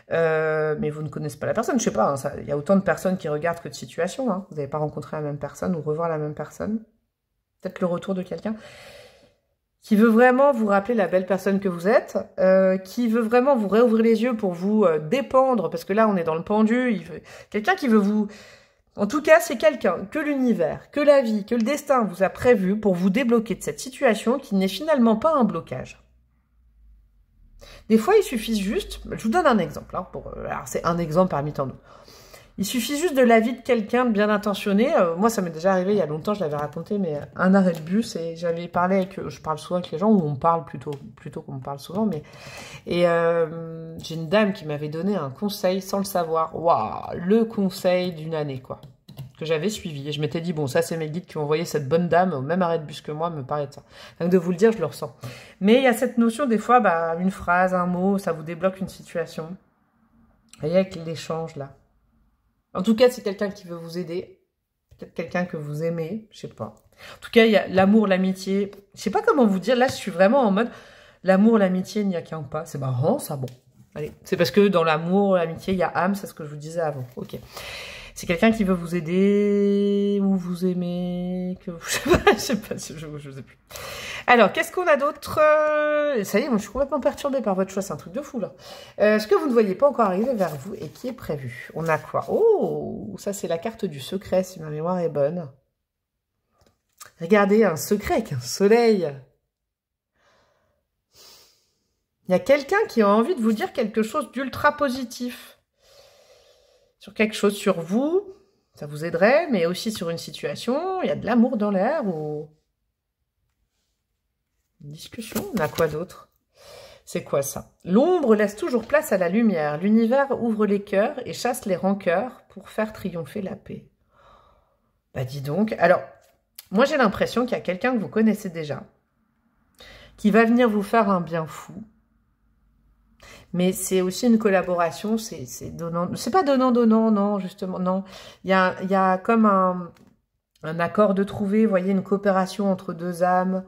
mais vous ne connaissez pas la personne. Je sais pas, il y a autant de personnes qui regardent que de situations. Hein. Vous n'avez pas rencontré la même personne ou revoir la même personne. Peut-être le retour de quelqu'un qui veut vraiment vous rappeler la belle personne que vous êtes, qui veut vraiment vous réouvrir les yeux pour vous dépendre, parce que là, on est dans le pendu. Quelqu'un qui veut vous... En tout cas, c'est quelqu'un que l'univers, que la vie, que le destin vous a prévu pour vous débloquer de cette situation qui n'est finalement pas un blocage. Des fois, il suffit juste... Je vous donne un exemple. Hein, alors, c'est un exemple parmi tant d'autres. Il suffit juste de l'avis de quelqu'un de bien intentionné. Moi, ça m'est déjà arrivé il y a longtemps, je l'avais raconté, mais un arrêt de bus, et j'avais parlé avec... Je parle souvent avec les gens, ou on parle plutôt qu'on parle souvent, mais... Et j'ai une dame qui m'avait donné un conseil sans le savoir. Waouh, le conseil d'une année, quoi. Que j'avais suivi. Et je m'étais dit, bon, ça, c'est mes guides qui ont envoyé cette bonne dame au même arrêt de bus que moi me parler de ça. Donc, de vous le dire, je le ressens. Mais il y a cette notion, des fois, bah, une phrase, un mot, ça vous débloque une situation. voyez, avec l'échange, là. En tout cas, c'est quelqu'un qui veut vous aider. Peut-être quelqu'un que vous aimez, je sais pas. En tout cas, il y a l'amour, l'amitié. Je sais pas comment vous dire. Là, je suis vraiment en mode l'amour, l'amitié, il n'y a qu'un pas. C'est marrant, ça, bon. Allez, c'est parce que dans l'amour, l'amitié, il y a âme, c'est ce que je vous disais avant. Ok. C'est quelqu'un qui veut vous aider ou vous aimer. Que... je sais pas, je sais plus. Alors, qu'est-ce qu'on a d'autre? Ça y est, moi, je suis complètement perturbée par votre choix. C'est un truc de fou, là. Ce que vous ne voyez pas encore arriver vers vous et qui est prévu. On a quoi? Oh, ça, c'est la carte du secret, si ma mémoire est bonne. Regardez, un secret avec un soleil. Il y a quelqu'un qui a envie de vous dire quelque chose d'ultra positif. Sur quelque chose sur vous, ça vous aiderait, mais aussi sur une situation, il y a de l'amour dans l'air ou... Une discussion, on a quoi d'autre? C'est quoi ça? L'ombre laisse toujours place à la lumière. L'univers ouvre les cœurs et chasse les rancœurs pour faire triompher la paix. Bah dis donc. Alors, moi j'ai l'impression qu'il y a quelqu'un que vous connaissez déjà, qui va venir vous faire un bien fou. Mais c'est aussi une collaboration, c'est donnant. C'est pas donnant-donnant, non, justement, non. Il y a comme un accord de trouver, vous voyez, une coopération entre deux âmes.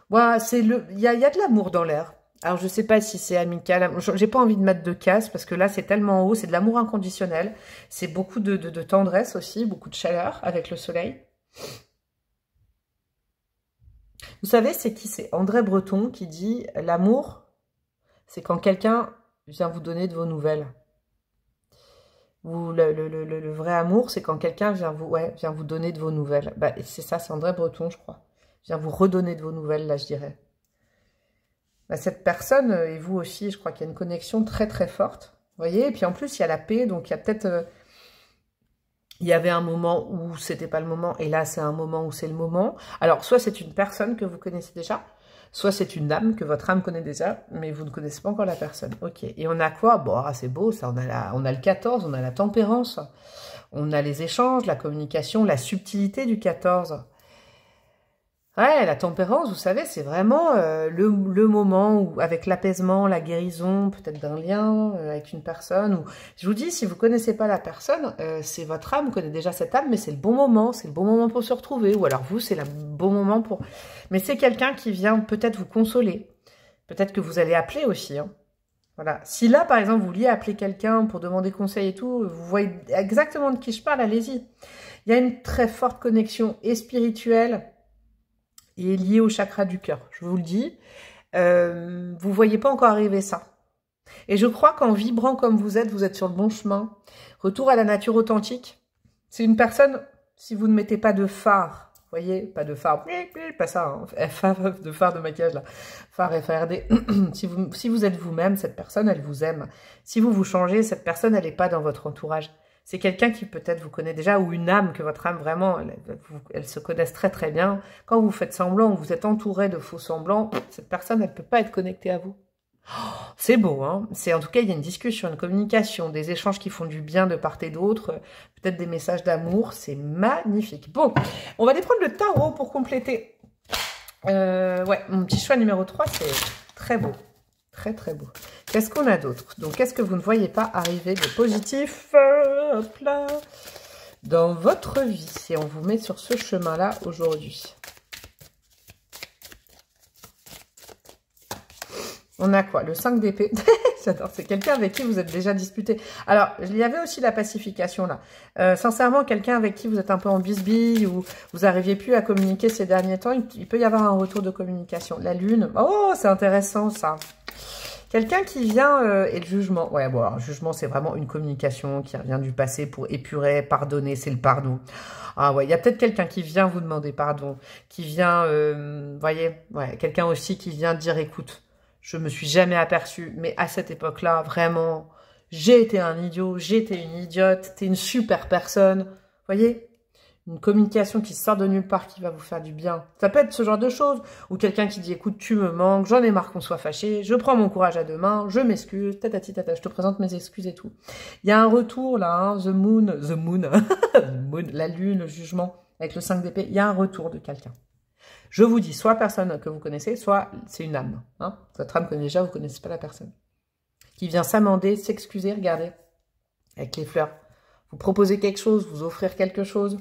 Voilà, il y a de l'amour dans l'air. Alors, je sais pas si c'est amical. J'ai pas envie de mettre de casse parce que là, c'est tellement haut. C'est de l'amour inconditionnel. C'est beaucoup de tendresse aussi, beaucoup de chaleur avec le soleil. Vous savez, c'est qui? C'est André Breton qui dit « L'amour, c'est quand quelqu'un vient vous donner de vos nouvelles. » Le vrai amour, c'est quand quelqu'un vient vous donner de vos nouvelles. Bah, c'est ça, c'est André Breton, je crois. Vient vous redonner de vos nouvelles, là, je dirais. Bah, cette personne, et vous aussi, je crois qu'il y a une connexion très, très forte. Vous voyez? Et puis, en plus, il y a la paix, donc il y a peut-être... il y avait un moment où c'était pas le moment, et là, c'est un moment où c'est le moment. Alors, soit c'est une personne que vous connaissez déjà, soit c'est une âme que votre âme connaît déjà, mais vous ne connaissez pas encore la personne. Ok. Et on a quoi? Bon, c'est beau, ça. On a le 14, on a la tempérance, on a les échanges, la communication, la subtilité du 14. Ouais, la tempérance, vous savez, c'est vraiment le moment où, avec l'apaisement, la guérison, peut-être d'un lien avec une personne. Ou, je vous dis, si vous connaissez pas la personne, c'est votre âme, vous connaissez déjà cette âme, mais c'est le bon moment pour se retrouver. Ou alors vous, c'est le bon moment pour... Mais c'est quelqu'un qui vient peut-être vous consoler. Peut-être que vous allez appeler aussi. Hein. Voilà. Si là, par exemple, vous vouliez appeler quelqu'un pour demander conseil et tout, vous voyez exactement de qui je parle, allez-y. Il y a une très forte connexion et spirituelle, et lié au chakra du cœur, je vous le dis. Vous voyez pas encore arriver ça. Et je crois qu'en vibrant comme vous êtes sur le bon chemin. Retour à la nature authentique. C'est une personne, si vous ne mettez pas de phare, vous voyez, pas de phare, pas ça, hein, de phare de maquillage là, phare FARD. si vous êtes vous-même, cette personne, elle vous aime. Si vous changez, cette personne, elle n'est pas dans votre entourage. C'est quelqu'un qui peut-être vous connaît déjà, ou une âme, que votre âme vraiment, elles se connaissent très très bien. Quand vous faites semblant, vous êtes entouré de faux semblants, cette personne, elle ne peut pas être connectée à vous. Oh, c'est beau, hein. En tout cas, il y a une discussion, une communication, des échanges qui font du bien de part et d'autre, peut-être des messages d'amour, c'est magnifique. Bon, on va aller prendre le tarot pour compléter. Ouais, mon petit choix numéro 3, c'est très beau. Très, très beau. Qu'est-ce qu'on a d'autre? Donc, qu'est-ce que vous ne voyez pas arriver de positif hop là, dans votre vie? Et on vous met sur ce chemin-là aujourd'hui. On a quoi? Le 5 d'épée. J'adore, c'est quelqu'un avec qui vous êtes déjà disputé. Alors, il y avait aussi la pacification là. Sincèrement, quelqu'un avec qui vous êtes un peu en bisbille ou vous n'arriviez plus à communiquer ces derniers temps, il peut y avoir un retour de communication. La lune, oh, c'est intéressant ça. Quelqu'un qui vient, et le jugement, ouais, bon, alors, le jugement, c'est vraiment une communication qui revient du passé pour épurer, pardonner, c'est le pardon. Ah ouais, il y a peut-être quelqu'un qui vient vous demander pardon, qui vient, voyez, ouais, quelqu'un aussi qui vient dire, écoute, je me suis jamais aperçue, mais à cette époque-là, vraiment, j'ai été un idiot, j'ai été une idiote, t'es une super personne, voyez? Une communication qui sort de nulle part, qui va vous faire du bien. Ça peut être ce genre de choses. Ou quelqu'un qui dit, écoute, tu me manques, j'en ai marre qu'on soit fâché, je prends mon courage à deux mains, je m'excuse, tatati tata, je te présente mes excuses et tout. Il y a un retour là, hein, the moon, la lune, le jugement, avec le 5 d'épée, il y a un retour de quelqu'un. Je vous dis, soit personne que vous connaissez, soit c'est une âme. Hein. Votre âme connaît déjà, vous ne connaissez pas la personne. Qui vient s'amender, s'excuser, regardez. avec les fleurs. Vous proposez quelque chose, vous offrir quelque chose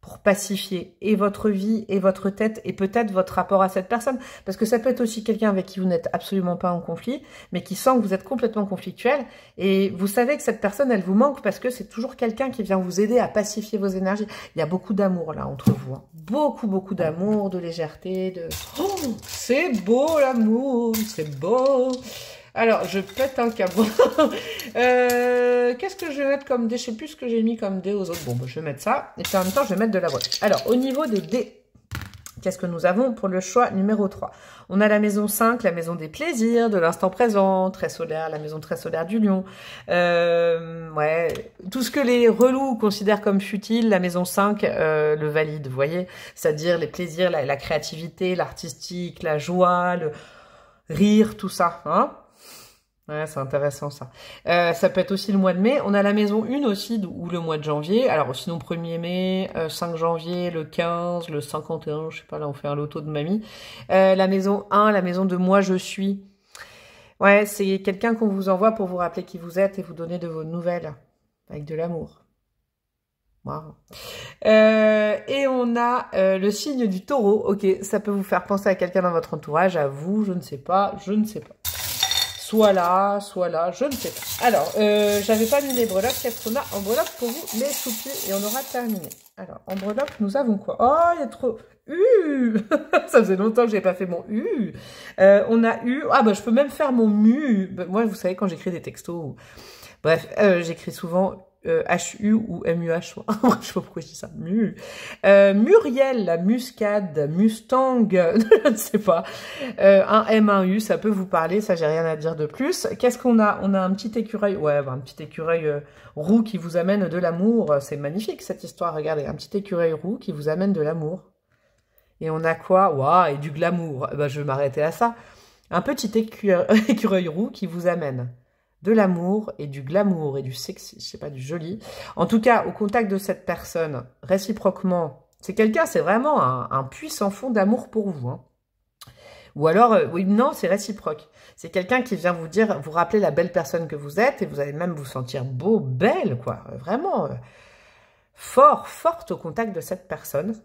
pour pacifier et votre vie et votre tête et peut-être votre rapport à cette personne. Parce que ça peut être aussi quelqu'un avec qui vous n'êtes absolument pas en conflit, mais qui sent que vous êtes complètement conflictuel. Et vous savez que cette personne, elle vous manque parce que c'est toujours quelqu'un qui vient vous aider à pacifier vos énergies. Il y a beaucoup d'amour là entre vous. Hein. Beaucoup, beaucoup d'amour, de légèreté, de... Oh, c'est beau l'amour, c'est beau. Alors, je pète un câble. Qu'est-ce que je vais mettre comme dé? Je sais plus ce que j'ai mis comme dé aux autres. Bon, bah, je vais mettre ça. Et puis en même temps, je vais mettre de la voix. Alors, au niveau des dés, qu'est-ce que nous avons pour le choix numéro 3? On a la maison 5, la maison des plaisirs, de l'instant présent, très solaire, la maison très solaire du lion. Ouais, tout ce que les relous considèrent comme futile, la maison 5 le valide, vous voyez? C'est-à-dire les plaisirs, la créativité, l'artistique, la joie, le rire, tout ça, hein? Ouais, c'est intéressant ça. Ça peut être aussi le mois de mai. On a la maison 1 aussi, ou le mois de janvier. Alors sinon 1er mai, 5 janvier, le 15, le 51, je sais pas, là on fait un loto de mamie. La maison 1, la maison de moi je suis. Ouais, c'est quelqu'un qu'on vous envoie pour vous rappeler qui vous êtes et vous donner de vos nouvelles. Avec de l'amour. Wow. Et on a le signe du taureau. Ok, ça peut vous faire penser à quelqu'un dans votre entourage, à vous, je ne sais pas, je ne sais pas. Soit là, je ne sais pas. Alors, j'avais pas mis les breloques. Qu'est-ce qu'on a en breloque pour vous? Les toupies. Et on aura terminé. Alors, en breloque, nous avons quoi? Oh, il y a trop... Ça faisait longtemps que j'ai pas fait mon on a Ah, bah, je peux même faire mon mu. Bah, moi, vous savez, quand j'écris des textos... Bref, j'écris souvent... HU ou MUH, je sais pas pourquoi je dis ça. Muriel, la muscade, Mustang, je ne sais pas. Un M, un U, ça peut vous parler, ça j'ai rien à dire de plus. Qu'est-ce qu'on a? On a un petit écureuil, ouais, un petit écureuil roux qui vous amène de l'amour. C'est magnifique cette histoire, regardez, un petit écureuil roux qui vous amène de l'amour. Et on a quoi? Waouh, et du glamour. Ben, je vais m'arrêter à ça. Un petit écureuil roux qui vous amène de l'amour et du glamour et du sexy, je sais pas, du joli. En tout cas, au contact de cette personne, réciproquement, c'est quelqu'un, c'est vraiment un puissant fond d'amour pour vous. Hein. Ou alors, oui, non, c'est réciproque. C'est quelqu'un qui vient vous dire, vous rappeler la belle personne que vous êtes et vous allez même vous sentir beau, belle, quoi. Vraiment forte au contact de cette personne.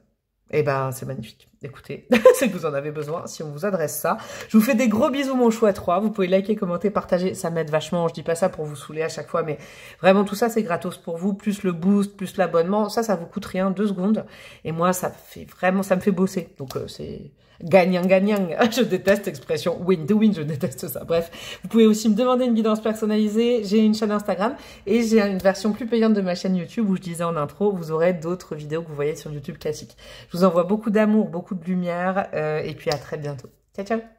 Eh ben, c'est magnifique. Écoutez, c'est que vous en avez besoin, si on vous adresse ça. Je vous fais des gros bisous, mon chou à 3. Vous pouvez liker, commenter, partager. Ça m'aide vachement. Je dis pas ça pour vous saouler à chaque fois, mais vraiment, tout ça, c'est gratos pour vous. Plus le boost, plus l'abonnement. Ça vous coûte rien, 2 secondes. Et moi, ça me fait bosser. Donc, c'est gagnant. Je déteste l'expression win to win. Je déteste ça. Bref, vous pouvez aussi me demander une guidance personnalisée. J'ai une chaîne Instagram et j'ai une version plus payante de ma chaîne YouTube où je disais en intro, vous aurez d'autres vidéos que vous voyez sur YouTube classique. Je vous envoie beaucoup d'amour, beaucoup de lumière et puis à très bientôt. Ciao, ciao!